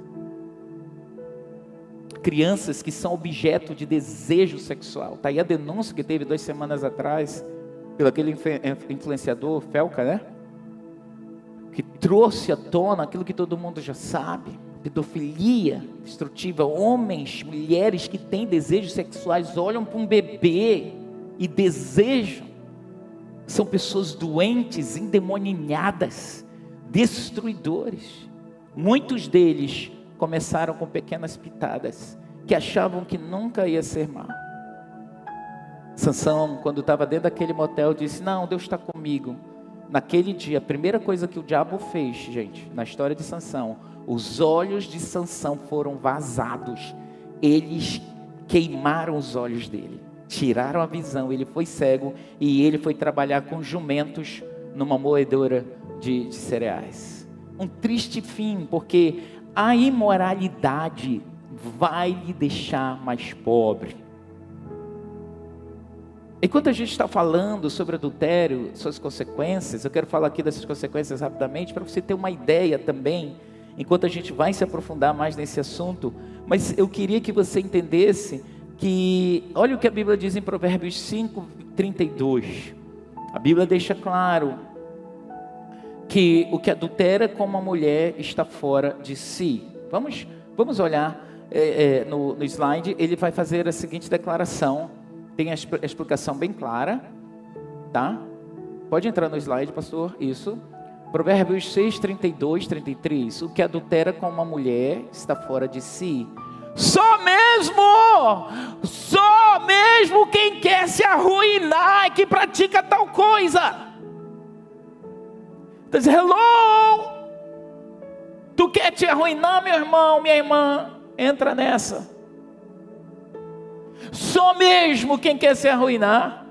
Crianças que são objeto de desejo sexual. Está aí a denúncia que teve 2 semanas atrás, pelo aquele influenciador, Felca, né? Que trouxe à tona aquilo que todo mundo já sabe. Pedofilia destrutiva. Homens, mulheres que têm desejos sexuais, olham para um bebê e desejam. São pessoas doentes, endemoninhadas, destruidores. Muitos deles começaram com pequenas pitadas, que achavam que nunca ia ser mal. Sansão, quando estava dentro daquele motel, disse: não, Deus está comigo. Naquele dia, a primeira coisa que o diabo fez, gente, na história de Sansão, os olhos de Sansão foram vazados. Eles queimaram os olhos dele, tiraram a visão, ele foi cego e ele foi trabalhar com jumentos numa moedora de cereais. Um triste fim, porque a imoralidade vai lhe deixar mais pobre. Enquanto a gente está falando sobre adultério, suas consequências, eu quero falar aqui dessas consequências rapidamente, para você ter uma ideia também, enquanto a gente vai se aprofundar mais nesse assunto, mas eu queria que você entendesse que, olha o que a Bíblia diz em Provérbios 5:32, a Bíblia deixa claro, que o que adultera com uma mulher está fora de si. Vamos olhar no slide, ele vai fazer a seguinte declaração, tem a explicação bem clara, tá? Pode entrar no slide, pastor, isso. Provérbios 6, 32, 33. O que adultera com uma mulher está fora de si. Só mesmo quem quer se arruinar é que pratica tal coisa. Diz, hello! Tu quer te arruinar, meu irmão, minha irmã? Entra nessa. Só mesmo quem quer se arruinar,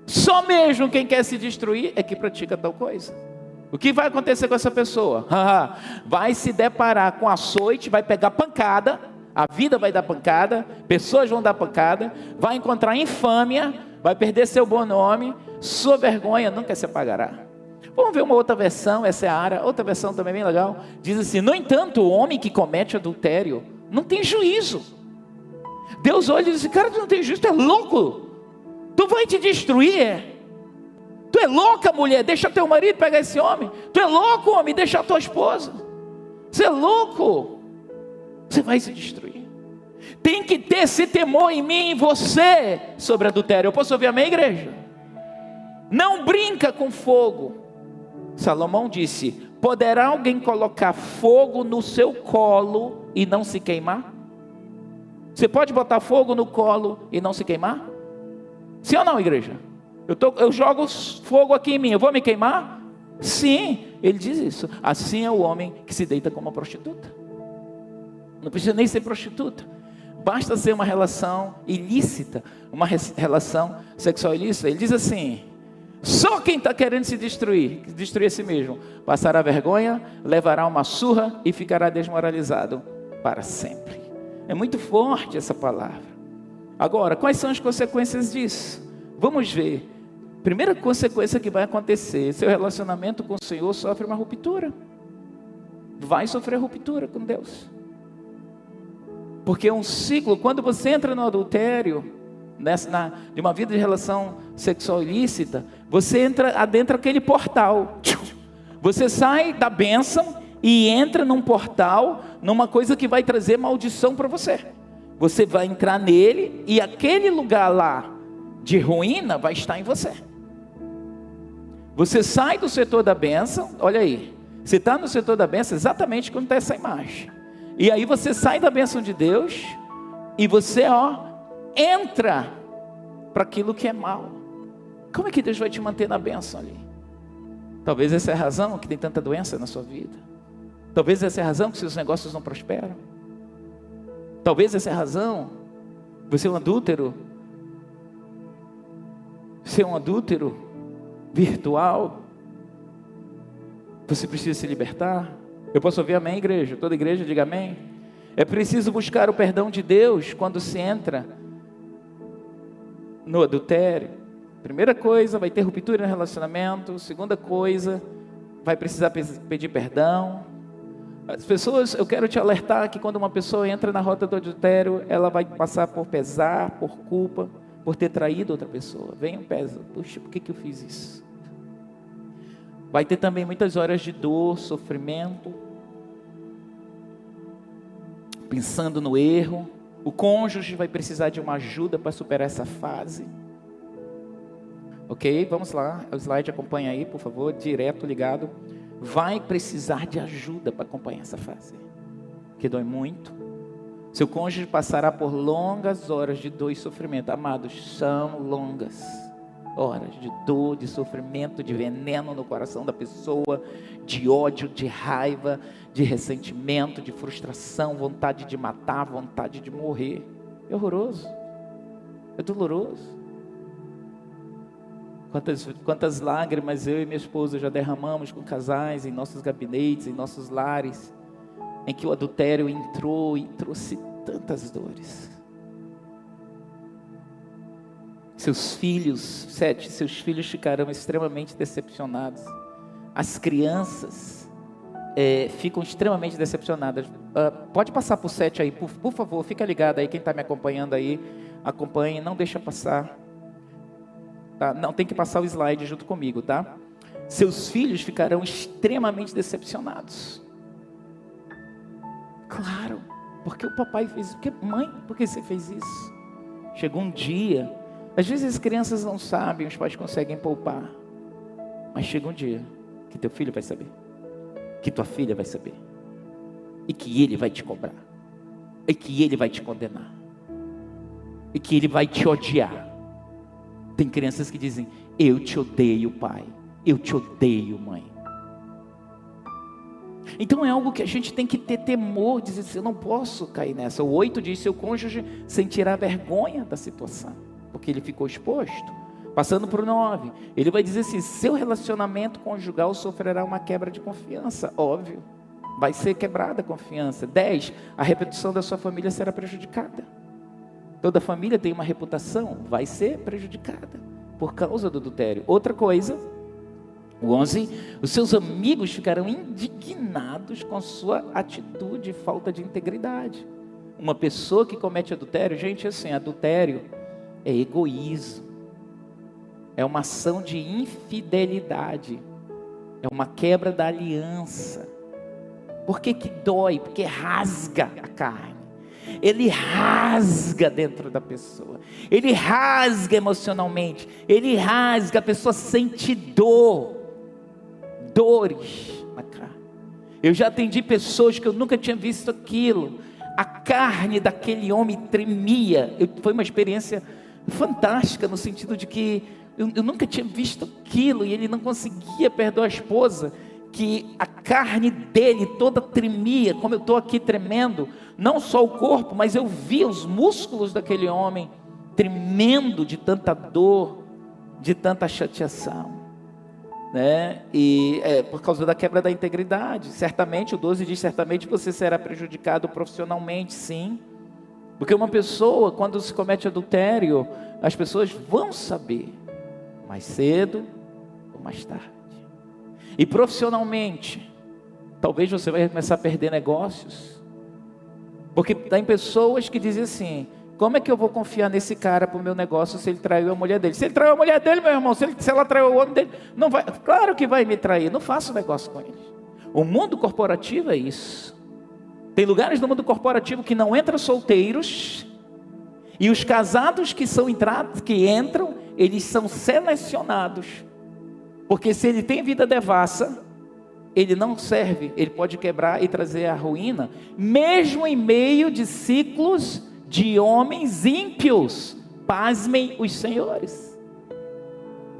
só mesmo quem quer se destruir é que pratica tal coisa. O que vai acontecer com essa pessoa? Vai se deparar com açoite, vai pegar pancada, a vida vai dar pancada, pessoas vão dar pancada, vai encontrar infâmia, vai perder seu bom nome, sua vergonha nunca se apagará. Vamos ver uma outra versão, essa é a Ara, outra versão também bem legal, diz assim: no entanto, o homem que comete adultério não tem juízo. Deus olha e diz: cara, tu não tem juízo, tu é louco, tu vai te destruir, tu é louca, mulher, deixa teu marido pegar esse homem, tu é louco, homem, deixa a tua esposa, você é louco, você vai se destruir. Tem que ter esse temor em mim e em você sobre adultério. Eu posso ouvir amém, igreja? Não brinca com fogo. Salomão disse: poderá alguém colocar fogo no seu colo e não se queimar? Você pode botar fogo no colo e não se queimar? Sim ou não, igreja? Eu jogo fogo aqui em mim, eu vou me queimar? Sim, ele diz isso. Assim é o homem que se deita com uma prostituta. Não precisa nem ser prostituta, basta ser uma relação ilícita, uma relação sexual ilícita. Ele diz assim: só quem está querendo se destruir a si mesmo, passará vergonha, levará uma surra e ficará desmoralizado para sempre. É muito forte essa palavra. Agora, quais são as consequências disso? Vamos ver. Primeira consequência que vai acontecer: seu relacionamento com o Senhor sofre uma ruptura. Vai sofrer ruptura com Deus. Porque é um ciclo. Quando você entra no adultério, de uma vida de relação sexual ilícita, você adentra aquele portal. Você sai da bênção e entra num portal, numa coisa que vai trazer maldição para você. Você vai entrar nele e aquele lugar lá de ruína vai estar em você. Você sai do setor da bênção, olha aí, você está no setor da bênção exatamente quando está essa imagem. E aí você sai da bênção de Deus e você entra para aquilo que é mal. Como é que Deus vai te manter na bênção ali? Talvez essa é a razão que tem tanta doença na sua vida. Talvez essa é a razão que seus negócios não prosperam. Talvez essa é a razão. Você é um adúltero. Você é um adúltero virtual. Você precisa se libertar. Eu posso ouvir amém, igreja? Toda igreja diga amém. É preciso buscar o perdão de Deus quando se entra no adultério. Primeira coisa, vai ter ruptura no relacionamento. Segunda coisa, vai precisar pedir perdão. As pessoas, eu quero te alertar que quando uma pessoa entra na rota do adultério, ela vai passar por pesar, por culpa, por ter traído outra pessoa. Vem um peso, puxa, por que eu fiz isso? Vai ter também muitas horas de dor, sofrimento, pensando no erro. O cônjuge vai precisar de uma ajuda para superar essa fase. Ok? Vamos lá, o slide acompanha aí, por favor, direto, ligado. Vai precisar de ajuda para acompanhar essa fase, que dói muito. Seu cônjuge passará por longas horas de dor e sofrimento. Amados, são longas horas de dor, de sofrimento, de veneno no coração da pessoa, de ódio, de raiva, de ressentimento, de frustração, vontade de matar, vontade de morrer. É horroroso, é doloroso. Quantas lágrimas eu e minha esposa já derramamos com casais em nossos gabinetes, em nossos lares, em que o adultério entrou e trouxe tantas dores. Seus filhos ficarão extremamente decepcionados. As crianças ficam extremamente decepcionadas. Pode passar por 7 aí, por favor, fica ligado aí, quem está me acompanhando aí, acompanhe, não deixa passar. Tá? Não, tem que passar o slide junto comigo, tá? Seus filhos ficarão extremamente decepcionados. Claro, porque o papai fez, mãe, por que você fez isso? Chegou um dia, às vezes as crianças não sabem, os pais conseguem poupar, mas chega um dia que teu filho vai saber, que tua filha vai saber, e que ele vai te cobrar, e que ele vai te condenar, e que ele vai te odiar. Tem crianças que dizem, eu te odeio, pai, eu te odeio, mãe. Então é algo que a gente tem que ter temor, dizer assim, eu não posso cair nessa. O 8 diz, seu cônjuge sentirá vergonha da situação, porque ele ficou exposto. Passando para o 9, ele vai dizer assim, seu relacionamento conjugal sofrerá uma quebra de confiança, óbvio, vai ser quebrada a confiança. 10, a reputação da sua família será prejudicada. Toda família tem uma reputação, vai ser prejudicada por causa do adultério. Outra coisa, o 11, os seus amigos ficarão indignados com sua atitude e falta de integridade. Uma pessoa que comete adultério, gente, assim, adultério é egoísmo, é uma ação de infidelidade, é uma quebra da aliança. Por que que dói? Porque rasga a carne. Ele rasga dentro da pessoa, ele rasga emocionalmente, ele rasga, a pessoa sente dores na carne. Eu já atendi pessoas que eu nunca tinha visto aquilo, a carne daquele homem tremia. Foi uma experiência fantástica, no sentido de que eu nunca tinha visto aquilo, e ele não conseguia perdoar a esposa, que a carne dele toda tremia, como eu estou aqui tremendo, não só o corpo, mas eu via os músculos daquele homem tremendo de tanta dor, de tanta chateação, né? E por causa da quebra da integridade. Certamente, o 12 diz, certamente você será prejudicado profissionalmente, sim, porque uma pessoa, quando se comete adultério, as pessoas vão saber, mais cedo ou mais tarde. E profissionalmente, talvez você vai começar a perder negócios, porque tem pessoas que dizem assim, como é que eu vou confiar nesse cara para o meu negócio se ele traiu a mulher dele? Se ele traiu a mulher dele, meu irmão, se ela traiu o homem dele, não vai, claro que vai me trair, não faço negócio com ele. O mundo corporativo é isso. Tem lugares no mundo corporativo que não entram solteiros, e os casados que entram, eles são selecionados, porque se ele tem vida devassa, ele não serve, ele pode quebrar e trazer a ruína, mesmo em meio de ciclos de homens ímpios. Pasmem os senhores.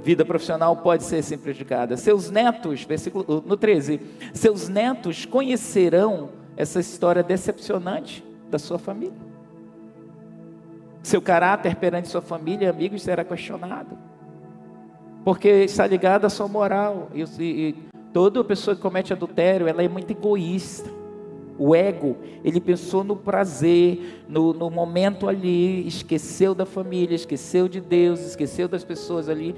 Vida profissional pode ser sim prejudicada. Seus netos, versículo no 13, seus netos conhecerão essa história decepcionante da sua família. Seu caráter perante sua família e amigos será questionado, porque está ligado à sua moral. E toda pessoa que comete adultério, ela é muito egoísta. O ego, ele pensou no prazer, no momento ali, esqueceu da família, esqueceu de Deus, esqueceu das pessoas ali.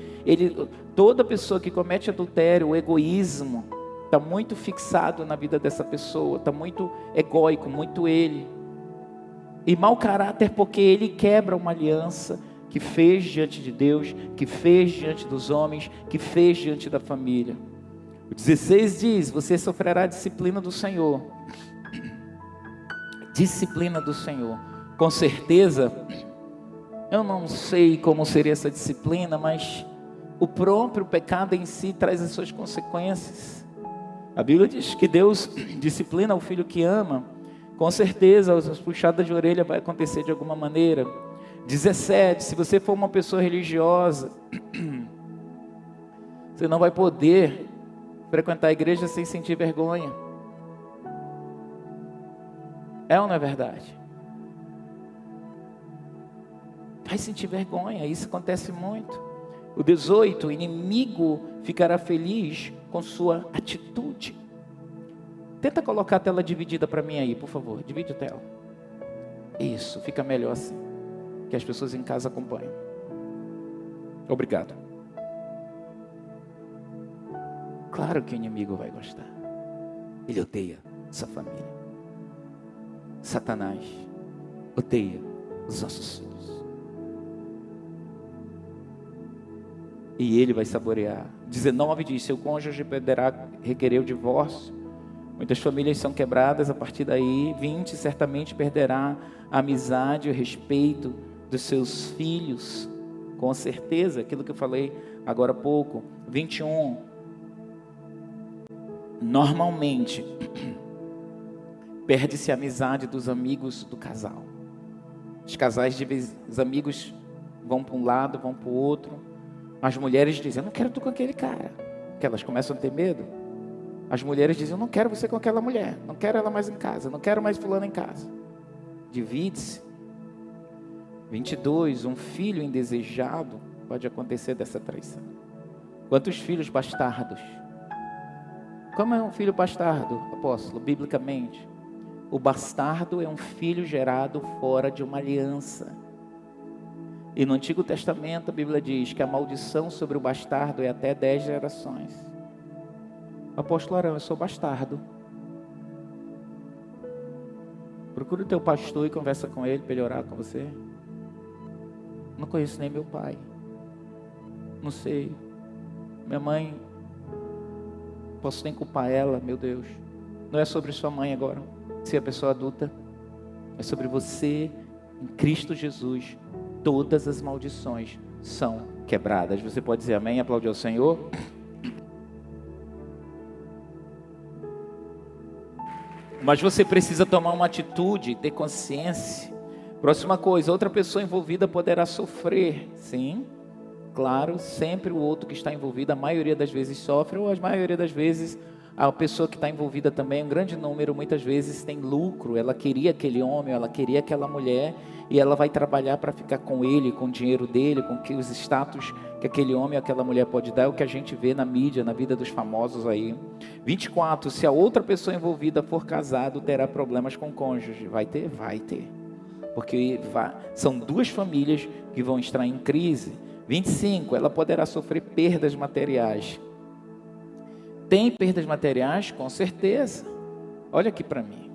Toda pessoa que comete adultério, o egoísmo está muito fixado na vida dessa pessoa, está muito egóico, muito ele. E mau caráter porque ele quebra uma aliança que fez diante de Deus, que fez diante dos homens, que fez diante da família. O 16 diz, você sofrerá a disciplina do Senhor. Disciplina do Senhor. Com certeza, eu não sei como seria essa disciplina, mas o próprio pecado em si traz as suas consequências. A Bíblia diz que Deus disciplina o filho que ama. Com certeza, as puxadas de orelha vai acontecer de alguma maneira. 17, se você for uma pessoa religiosa, você não vai poder frequentar a igreja sem sentir vergonha. É ou não é verdade? Vai sentir vergonha, isso acontece muito. O 18, o inimigo ficará feliz com sua atitude. Tenta colocar a tela dividida para mim aí, por favor. Divide a tela. Isso, fica melhor assim. Que as pessoas em casa acompanhem. Obrigado. Claro que o inimigo vai gostar. Ele odeia essa família. Satanás odeia os nossos filhos. E ele vai saborear. 19 diz, seu cônjuge poderá requerer o divórcio. Muitas famílias são quebradas a partir daí. 20, certamente perderá a amizade, o respeito dos seus filhos. Com certeza, aquilo que eu falei agora há pouco. 21, normalmente, perde-se a amizade dos amigos do casal. Os casais, os amigos vão para um lado, vão para o outro. As mulheres dizem, eu não quero tu com aquele cara. Porque elas começam a ter medo. As mulheres dizem, eu não quero você com aquela mulher. Não quero ela mais em casa. Não quero mais fulano em casa. Divide-se. 22, um filho indesejado pode acontecer dessa traição. Quantos filhos bastardos? Como é um filho bastardo, apóstolo, biblicamente? O bastardo é um filho gerado fora de uma aliança. E no Antigo Testamento a Bíblia diz que a maldição sobre o bastardo é até 10 gerações. Apóstolo Arão, eu sou bastardo. Procura o teu pastor e conversa com ele para ele orar com você. Não conheço nem meu pai. Não sei. Minha mãe, posso nem culpar ela, meu Deus. Não é sobre sua mãe agora, se é pessoa adulta. É sobre você, em Cristo Jesus. Todas as maldições são quebradas. Você pode dizer amém, aplaudir ao Senhor. Mas você precisa tomar uma atitude, ter consciência. Próxima coisa, outra pessoa envolvida poderá sofrer. Sim, claro, sempre o outro que está envolvido, a maioria das vezes sofre, ou a maioria das vezes a pessoa que está envolvida também, um grande número, muitas vezes tem lucro. Ela queria aquele homem, ela queria aquela mulher, e ela vai trabalhar para ficar com ele, com o dinheiro dele, com que os status que aquele homem ou aquela mulher pode dar. É o que a gente vê na mídia, na vida dos famosos aí. 24, se a outra pessoa envolvida for casado, terá problemas com o cônjuge. Vai ter? Vai ter. Porque são duas famílias que vão estar em crise. 25, ela poderá sofrer perdas materiais. Tem perdas materiais? Com certeza. Olha aqui para mim.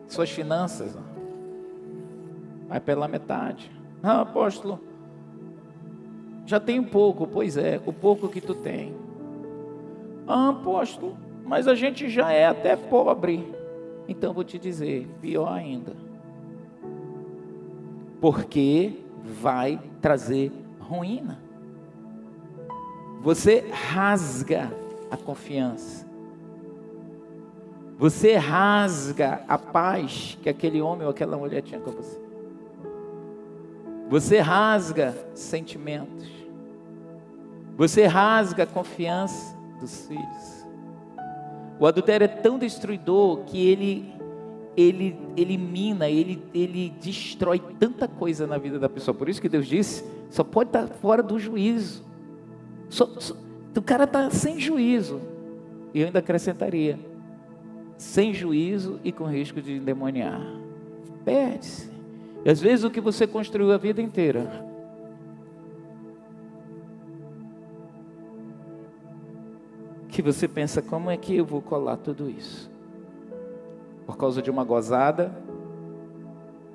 Suas finanças, vai pela metade. Ah, apóstolo, já tenho pouco. Pois é, o pouco que tu tem. Ah, apóstolo, mas a gente já é até pobre. Então vou te dizer, pior ainda. Porque vai trazer ruína. Você rasga a confiança. Você rasga a paz que aquele homem ou aquela mulher tinha com você. Você rasga sentimentos. Você rasga a confiança dos filhos. O adultério é tão destruidor que ele elimina, ele destrói tanta coisa na vida da pessoa. Por isso que Deus disse, só pode estar fora do juízo. O cara está sem juízo. E eu ainda acrescentaria, sem juízo e com risco de endemoniar. Perde-se. E às vezes o que você construiu a vida inteira, que você pensa, como é que eu vou colar tudo isso? Por causa de uma gozada,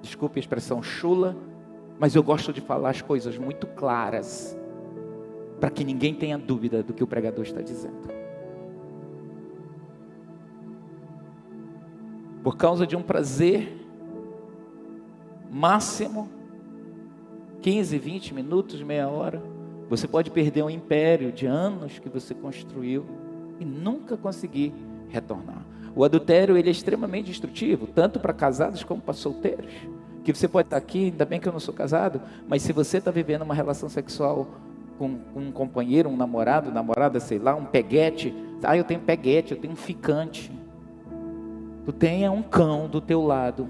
desculpe a expressão chula, mas eu gosto de falar as coisas muito claras, para que ninguém tenha dúvida do que o pregador está dizendo. Por causa de um prazer máximo, 15, 20 minutos, meia hora. Você pode perder um império de anos que você construiu e nunca conseguir retornar. O adultério, ele é extremamente destrutivo, tanto para casados como para solteiros. Que você pode estar aqui, ainda bem que eu não sou casado, mas se você está vivendo uma relação sexual com um companheiro, um namorado, namorada, sei lá, um peguete. Eu tenho peguete, eu tenho um ficante. Tu tenha um cão do teu lado.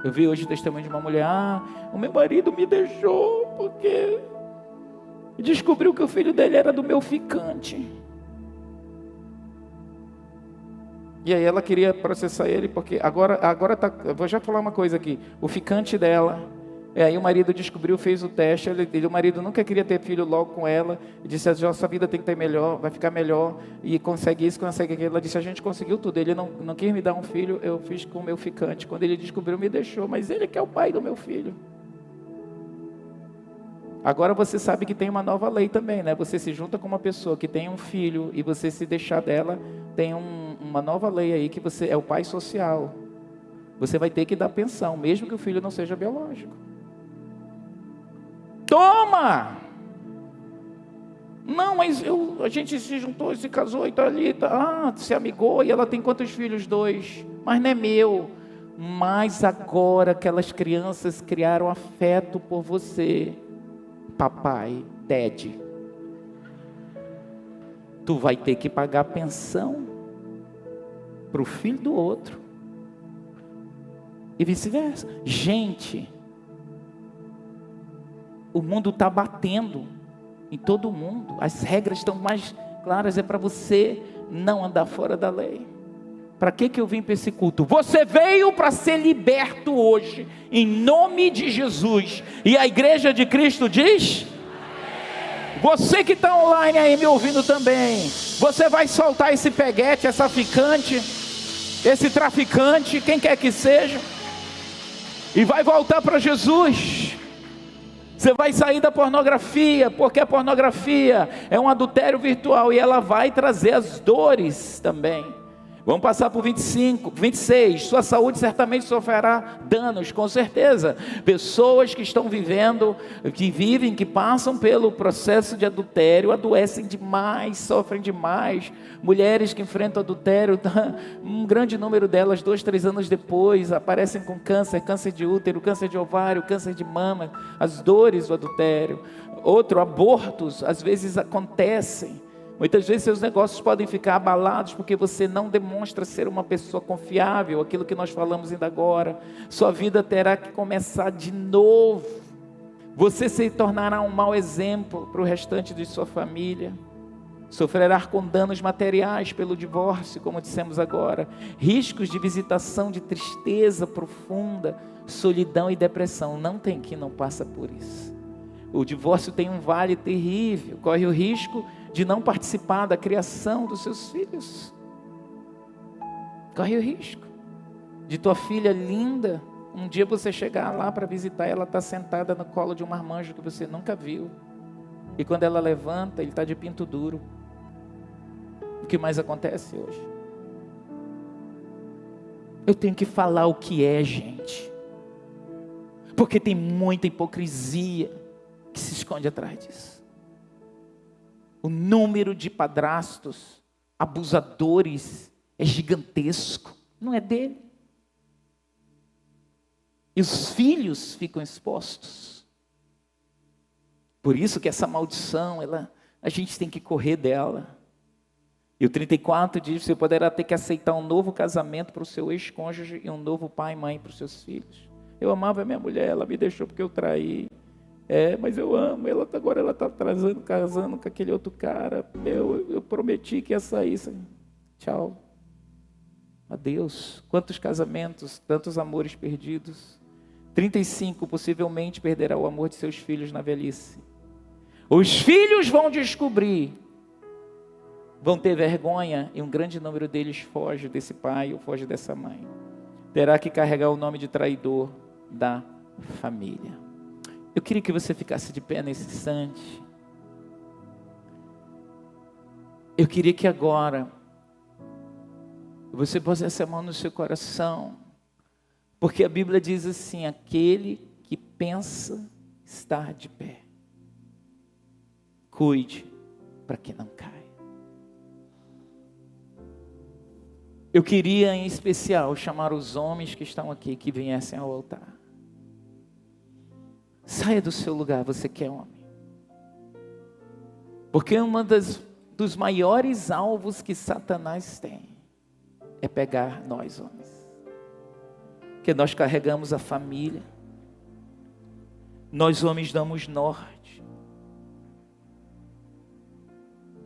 Eu vi hoje o testemunho de uma mulher. O meu marido me deixou porque descobriu que o filho dele era do meu ficante. E aí ela queria processar ele, porque agora tá, eu vou já falar uma coisa aqui. O ficante dela, aí o marido descobriu, fez o teste, o marido nunca queria ter filho logo com ela, e disse, a sua vida tem que ter melhor, vai ficar melhor, e consegue isso, consegue aquilo. Ela disse, a gente conseguiu tudo, ele não quis me dar um filho, eu fiz com o meu ficante. Quando ele descobriu, me deixou, mas ele que é o pai do meu filho. Agora você sabe que tem uma nova lei também, né? Você se junta com uma pessoa que tem um filho, e você se deixar dela, tem uma nova lei aí, que você é o pai social. Você vai ter que dar pensão, mesmo que o filho não seja biológico. Toma! Não, mas a gente se juntou, se casou e tá ali, se amigou, e ela tem quantos filhos? 2. Mas não é meu. Mas agora aquelas crianças criaram afeto por você. Papai, daddy. Tu vai ter que pagar pensão para o filho do outro. E vice-versa. Gente, o mundo está batendo em todo mundo. As regras estão mais claras. É para você não andar fora da lei. Para que eu vim para esse culto? Você veio para ser liberto hoje, em nome de Jesus. E a igreja de Cristo diz... Você que está online aí me ouvindo também, você vai soltar esse peguete, essa ficante, esse traficante, quem quer que seja, e vai voltar para Jesus. Você vai sair da pornografia, porque a pornografia é um adultério virtual e ela vai trazer as dores também. Vamos passar por 25, 26. Sua saúde certamente sofrerá danos, com certeza. Pessoas que estão vivendo, que passam pelo processo de adultério, adoecem demais, sofrem demais. Mulheres que enfrentam adultério, um grande número delas, 2, 3 anos depois, aparecem com câncer, câncer de útero, câncer de ovário, câncer de mama, as dores do adultério. Abortos, às vezes acontecem. Muitas vezes seus negócios podem ficar abalados porque você não demonstra ser uma pessoa confiável, aquilo que nós falamos ainda agora. Sua vida terá que começar de novo. Você se tornará um mau exemplo para o restante de sua família. Sofrerá com danos materiais pelo divórcio, como dissemos agora. Riscos de visitação, de tristeza profunda, solidão e depressão. Não tem quem não passa por isso. O divórcio tem um vale terrível. Corre o risco de não participar da criação dos seus filhos. Corre o risco de tua filha linda, um dia você chegar lá para visitar, ela está sentada no colo de um marmanjo que você nunca viu, e quando ela levanta, ele está de pinto duro. O que mais acontece hoje? Eu tenho que falar o que é, gente, porque tem muita hipocrisia que se esconde atrás disso. O número de padrastos, abusadores, é gigantesco. Não é dele. E os filhos ficam expostos. Por isso que essa maldição, a gente tem que correr dela. E o 34 diz, você poderá ter que aceitar um novo casamento para o seu ex-cônjuge e um novo pai e mãe para os seus filhos. Eu amava a minha mulher, ela me deixou porque eu traí. Mas eu amo, agora ela está casando com aquele outro cara. Eu prometi que ia sair. Tchau. Adeus. Quantos casamentos, tantos amores perdidos. 35, possivelmente perderá o amor de seus filhos na velhice. Os filhos vão descobrir, vão ter vergonha, e um grande número deles foge desse pai ou foge dessa mãe. Terá que carregar o nome de traidor da família. Eu queria que você ficasse de pé nesse instante. Eu queria que agora você pusesse a mão no seu coração. Porque a Bíblia diz assim: aquele que pensa estar de pé, cuide para que não caia. Eu queria em especial chamar os homens que estão aqui, que viessem ao altar. Saia do seu lugar, você que é homem. Porque dos maiores alvos que Satanás tem é pegar nós homens. Porque nós carregamos a família. Nós homens damos norte.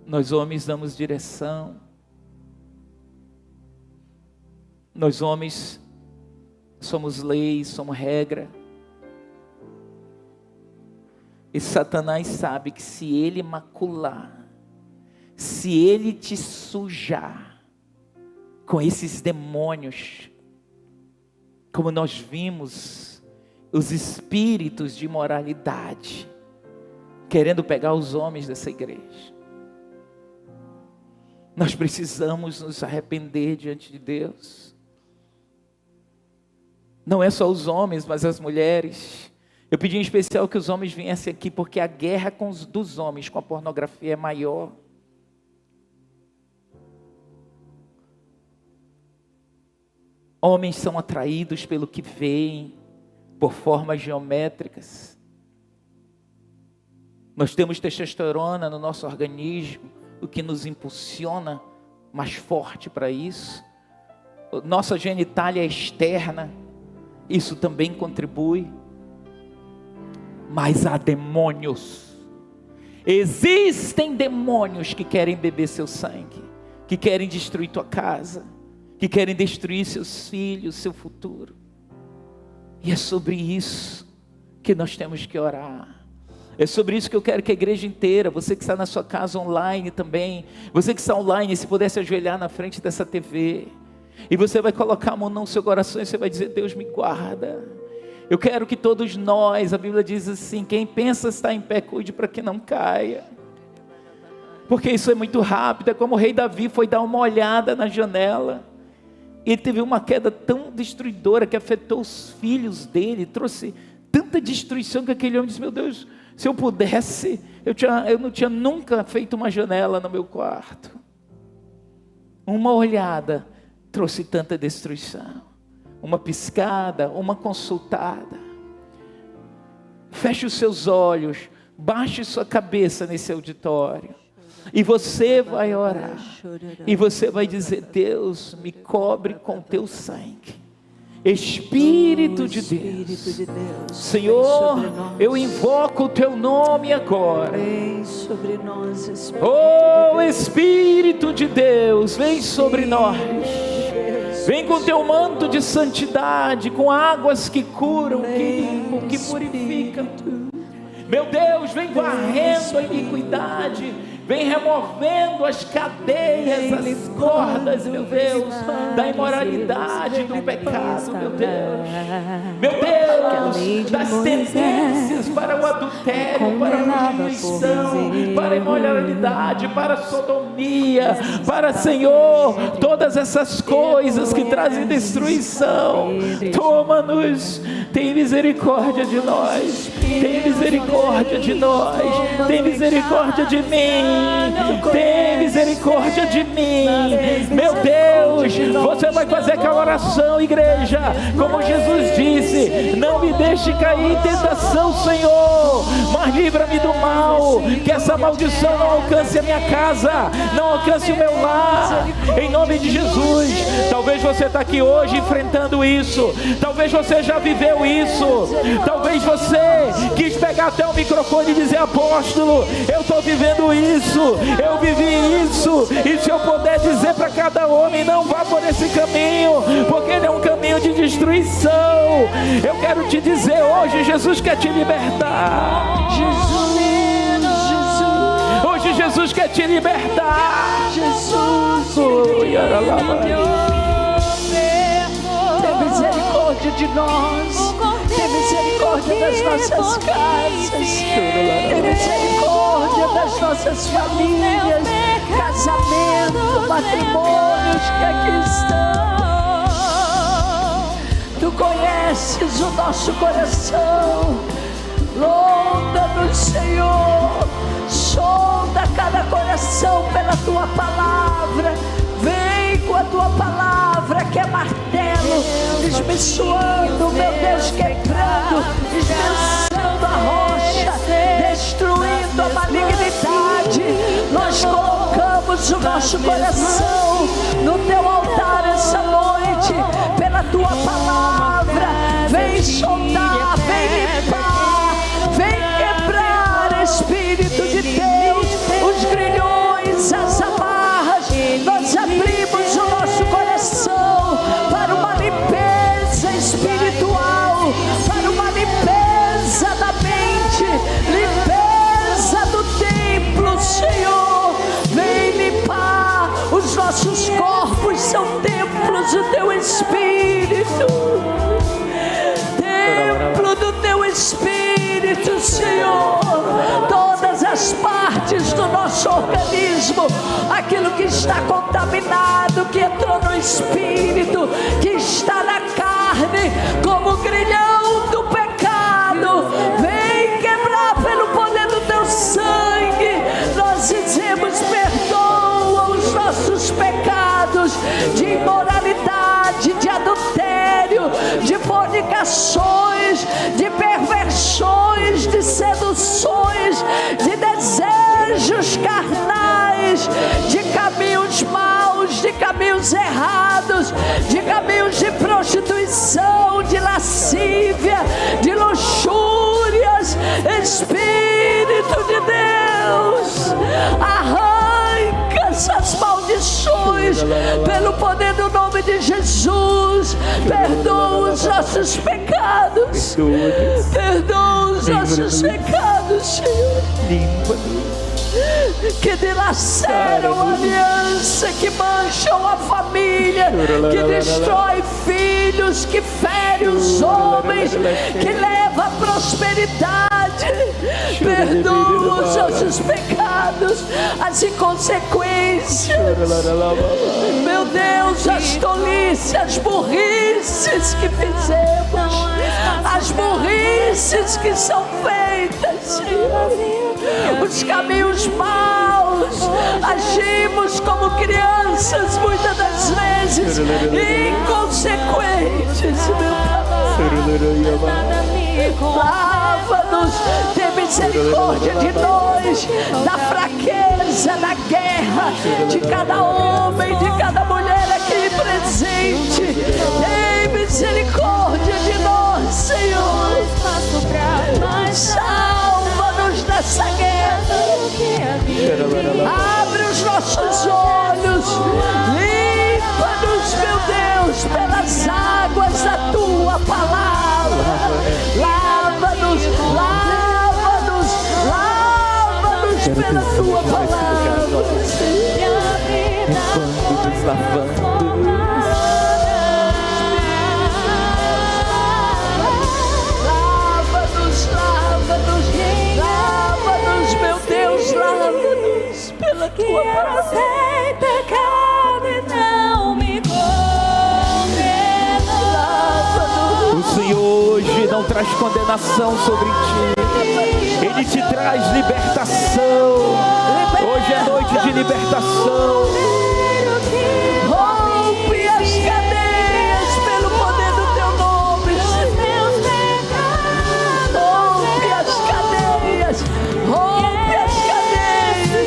Nós homens damos direção. Nós homens somos lei, somos regra. E Satanás sabe que se ele macular, se ele te sujar com esses demônios, como nós vimos, os espíritos de imoralidade, querendo pegar os homens dessa igreja, nós precisamos nos arrepender diante de Deus. Não é só os homens, mas as mulheres. Eu pedi em especial que os homens viessem aqui, porque a guerra dos homens com a pornografia é maior. Homens são atraídos pelo que veem, por formas geométricas. Nós temos testosterona no nosso organismo, o que nos impulsiona mais forte para isso. Nossa genitália externa, isso também contribui. Mas há demônios. Existem demônios que querem beber seu sangue, que querem destruir tua casa, que querem destruir seus filhos, seu futuro. E é sobre isso que nós temos que orar. É sobre isso que eu quero que a igreja inteira, você que está na sua casa online também, você que está online, se pudesse ajoelhar na frente dessa TV, e você vai colocar a mão no seu coração e você vai dizer: Deus, me guarda. Eu quero que todos nós, a Bíblia diz assim, quem pensa estar em pé, cuide para que não caia. Porque isso é muito rápido. É como o rei Davi foi dar uma olhada na janela, e ele teve uma queda tão destruidora que afetou os filhos dele, trouxe tanta destruição que aquele homem disse: meu Deus, se eu pudesse, eu não tinha nunca feito uma janela no meu quarto. Uma olhada trouxe tanta destruição. Uma piscada, uma consultada. Feche os seus olhos, baixe sua cabeça nesse auditório, e você vai orar, e você vai dizer: Deus, me cobre com teu sangue. Espírito de Deus, Senhor, eu invoco o teu nome agora. Oh Espírito de Deus, vem sobre nós. Vem com teu manto de santidade, com águas que curam, que limpam, que purificam. Meu Deus, vem varrendo a iniquidade, vem removendo as cadeias, as cordas, meu Deus, da imoralidade, do pecado, meu Deus. Meu Deus, das tendências para o adultério, para a prostituição, para a imoralidade, para a sodomia, para, Senhor, todas essas coisas que trazem destruição. Toma-nos, tem misericórdia de nós, tem misericórdia de nós, tem misericórdia de mim. Tem misericórdia de mim. Meu Deus, você vai fazer aquela oração, igreja, como Jesus disse: não me deixe cair em tentação, Senhor, mas livra-me do mal. Que essa maldição não alcance a minha casa, não alcance o meu lar, em nome de Jesus. Talvez você está aqui hoje enfrentando isso, talvez você já viveu isso, talvez você quis pegar até o microfone e dizer: apóstolo, eu estou vivendo isso, eu vivi isso. E se eu puder dizer para cada homem: não vá por esse caminho, porque ele é um caminho de destruição. Eu quero te dizer hoje: Jesus quer te libertar. Hoje Jesus quer te libertar. Tem misericórdia de nós, tem misericórdia das nossas casas, tem misericórdia das nossas famílias, casamento, matrimônios que aqui estão. Tu conheces o nosso coração. Sonda-nos, Senhor. Sonda cada coração pela Tua palavra. Vem com a Tua palavra que é martelo, esmiçoando, meu Deus, quebrando, esmiuçando a rocha, destruindo a malignidade. Nós colocamos o nosso coração no Teu altar essa noite, pela Tua palavra. Vem sondar, vem limpar, vem quebrar, Espírito de Deus, os grilhões, as amarras. Nós abrimos o nosso coração para uma limpeza espiritual, para uma limpeza da mente, limpeza do templo, Senhor. Vem limpar, os nossos corpos são templos do Teu Espírito, templo do Teu Espírito, Senhor. Todas as partes do nosso organismo, aquilo que está contaminado, que entrou no espírito, que está na carne, como grilhão do pecado, vem quebrar pelo poder do Teu sangue. Nós dizemos: perdoa os nossos pecados de imoralidade, de adultério, de fornicações, de perversões, de seduções, de desejos carnais, de caminhos maus, de caminhos errados, de caminhos de prostituição, de lascívia, de luxúrias. Espírito de Deus, arranca essas maldições pelo poder do nome de Jesus. Perdoa os nossos pecados, perdoa os nossos pecados, Senhor, que dilaceram a aliança, que mancham a família, que destrói filhos, que fere os homens, que leva a prosperidade. Perdoa os nossos pecados, as inconsequências, meu Deus, as tolices, as burrices que fizemos, as burrices que são feitas, Senhor, os caminhos maus. Agimos como crianças muitas das vezes, inconsequentes, meu Pai. Lava-nos, tem misericórdia de nós, da fraqueza, da guerra, de cada homem, de cada mulher aqui presente. Tem misericórdia de nós, Senhor. Salva-nos dessa guerra. Abre os nossos olhos, limpa-nos, meu Deus, pelas águas da Tua palavra. Lava-nos, lava-nos, lava-nos pela Tua palavra, Lavando-nos, lavando-nos. Lava-nos, lava-nos, lava-nos, meu Deus, lava-nos pela Tua palavra. Sem pecado e não me condeno. O Senhor hoje não traz condenação sobre ti, Ele te traz libertação. Hoje é noite de libertação. Rompe as cadeias pelo poder do Teu nome, Senhor. Rompe as cadeias, rompe as cadeias.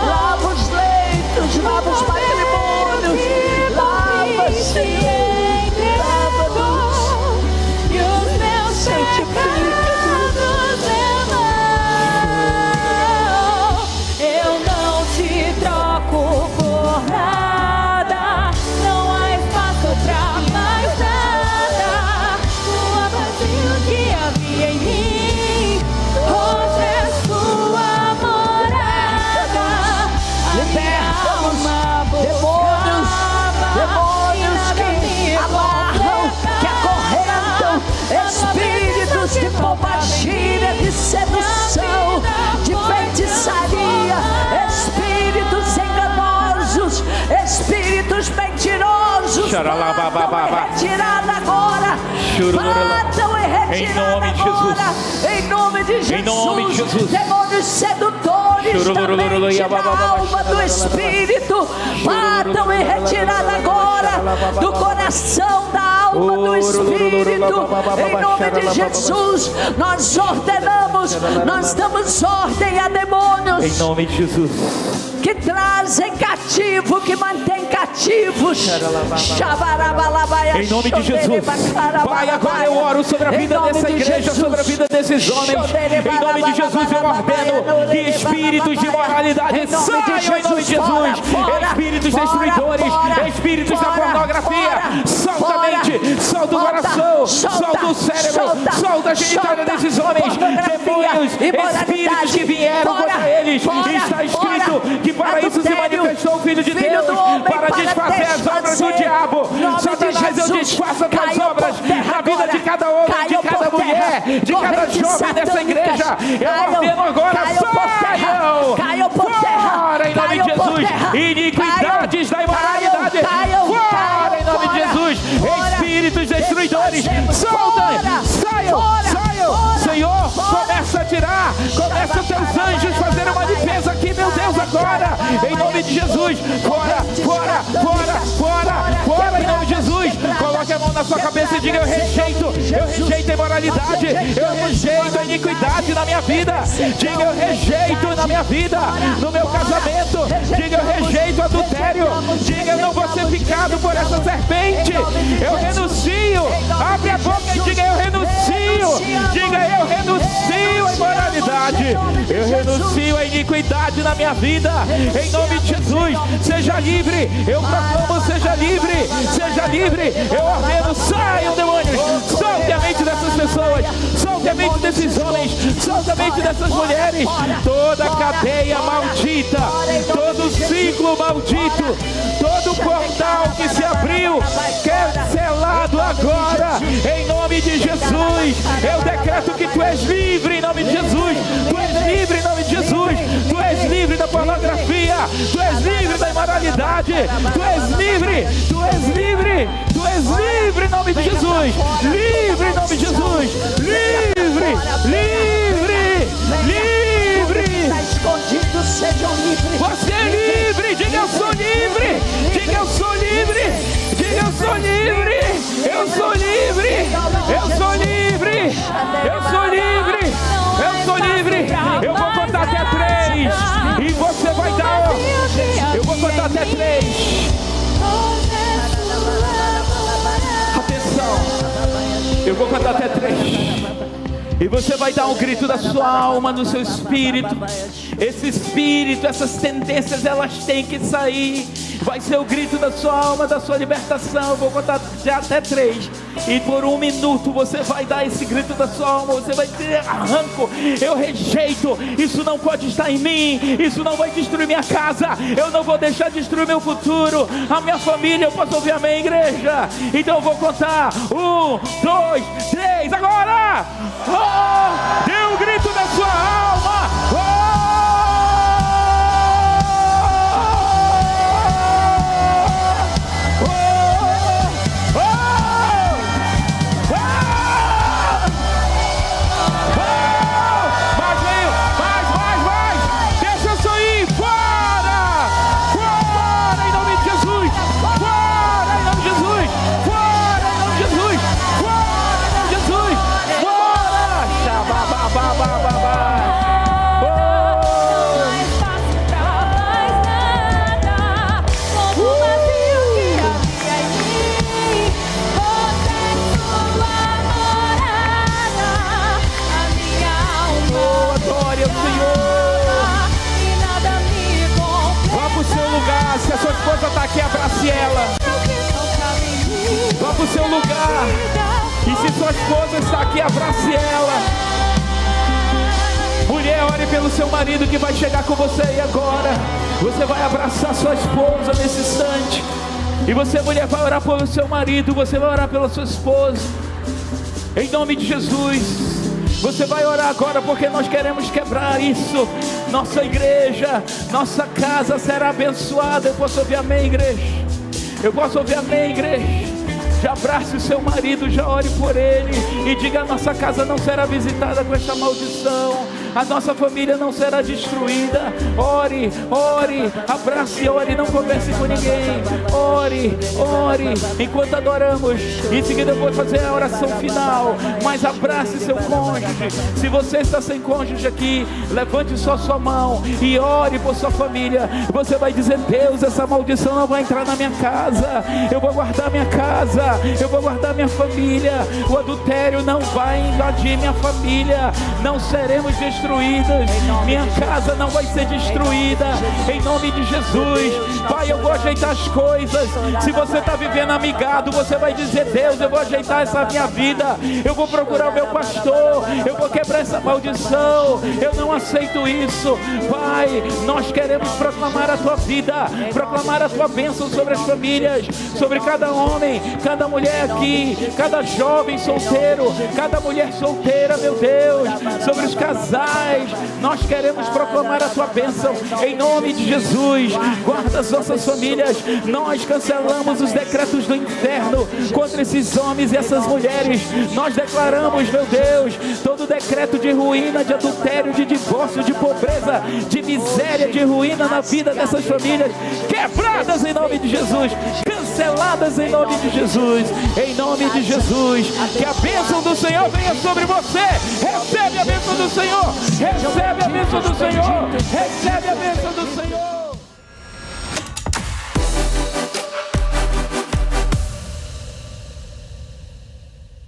Lava os leitos retirada agora. Batam e retirada agora. Em nome de Jesus. Em nome de Jesus. Demônios sedutores da mente, da alma, do espírito. Batam e retirada agora do coração, da alma, do espírito. Em nome de Jesus, nós ordenamos, nós damos ordem a demônios. Em nome de Jesus. Que trazem cativo, que mantém cativos. Em nome de Jesus. Pai, agora eu oro sobre a vida dessa igreja, sobre a vida desses homens. Em nome de Jesus eu ordeno que espíritos de moralidade saiam em nome de Jesus. Espíritos destruidores, espíritos da pornografia, solta a mente, solta o coração, solta o cérebro, solta a genitália desses homens. Demônios, espíritos que vieram contra eles. Está escrito que para isso se manifestou o Filho de Deus, para desfazer as obras do diabo. Satanás, eu desfaço as tuas obras na vida de cada homem, de cada mulher, de cada jovem dessa igreja. Eu ordeno agora, saiam fora em nome de Jesus. Iniquidades da imoralidade, fora em nome de Jesus. Espíritos destruidores, soltam, saiam. Senhor, começa a tirar, começa os teus anjos fazendo uma limpeza aqui, meu Deus, agora, em nome de Jesus. Fora, em nome de Jesus. Coloque a mão na sua cabeça e diga: eu rejeito a imoralidade, eu rejeito a iniquidade na minha vida. Diga: eu rejeito na minha vida, no meu casamento. Diga: eu rejeito o adultério. Diga: eu não vou ser picado por essa serpente. Eu renuncio. Abre a boca e diga: eu renuncio. Diga: eu renuncio à imoralidade, eu renuncio à iniquidade na minha vida, em nome de Jesus. Seja livre, eu proclamo: seja livre, eu ordeno: saiam demônios, solte a mente dessas pessoas, solte a mente desses homens, solte a mente dessas mulheres, toda cadeia maldita, todo ciclo maldito, todo portal que se abriu, cancelado agora, em nome de Jesus. Eu decreto que tu és livre em nome de Jesus. Tu és livre em nome de Jesus. Tu és livre da pornografia. Tu és livre da imoralidade. Tu és livre. Tu és livre. Tu és livre em nome de Jesus. Livre em nome de Jesus. Livre. Está escondido, sejam livres. Você é livre. Diga: eu sou livre. Diga: eu sou livre. Diga: eu sou livre. Eu sou livre. Eu sou livre. Eu sou livre. Eu sou livre. Eu vou contar até 3 e você vai dar. Eu vou contar até 3. Atenção. Eu vou contar até 3. E você vai dar um grito da sua alma, no seu espírito. Esse espírito, essas tendências, elas têm que sair. Vai ser o grito da sua alma, da sua libertação. Eu vou contar já até 3. E por 1 minuto você vai dar esse grito da sua alma. Você vai dizer: arranco, eu rejeito. Isso não pode estar em mim. Isso não vai destruir minha casa. Eu não vou deixar destruir meu futuro, a minha família. Eu posso ouvir amém, igreja? Então eu vou contar: 1, 2, 3, agora! Dê um grito da sua alma! Se a sua esposa está aqui, abrace ela. Vá para o seu lugar. E se sua esposa está aqui, abrace ela. Mulher, ore pelo seu marido que vai chegar com você aí agora. Você vai abraçar sua esposa nesse instante. E você, mulher, vai orar pelo seu marido. Você vai orar pela sua esposa. Em nome de Jesus. Você vai orar agora porque nós queremos quebrar isso. Nossa igreja, nossa casa será abençoada. Eu posso ouvir amém, igreja? Eu posso ouvir amém, igreja? Já abrace o seu marido, já ore por ele e diga: a nossa casa não será visitada com essa maldição, a nossa família não será destruída. Ore, ore, abrace, ore, não converse com ninguém. Ore, ore, enquanto adoramos. Em seguida eu vou fazer a oração final, mas abrace seu cônjuge. Se você está sem cônjuge aqui, levante só sua mão e ore por sua família. Você vai dizer: Deus, essa maldição não vai entrar na minha casa, eu vou guardar minha casa, eu vou guardar minha família, o adultério não vai invadir minha família, não seremos destruídas, minha casa não vai ser destruída, em nome de Jesus. Pai, eu vou ajeitar as coisas. Se você está vivendo amigado, você vai dizer: Deus, eu vou ajeitar essa minha vida, eu vou procurar o meu pastor, eu vou quebrar essa maldição, eu não aceito isso. Pai, nós queremos proclamar a tua vida, proclamar a tua bênção sobre as famílias, sobre cada homem, cada mulher aqui, cada jovem solteiro, cada mulher solteira, meu Deus, sobre os casais. Nós queremos proclamar a tua bênção em nome de Jesus. Guarda as nossas famílias. Nós cancelamos os decretos do inferno contra esses homens e essas mulheres. Nós declaramos, meu Deus, todo decreto de ruína, de adultério, de divórcio, de pobreza, de miséria, de ruína na vida dessas famílias, quebradas em nome de Jesus, canceladas em nome de Jesus, em nome de Jesus. Que a bênção do Senhor venha sobre você. Recebe a bênção do Senhor, recebe a bênção do Senhor, recebe a bênção do Senhor.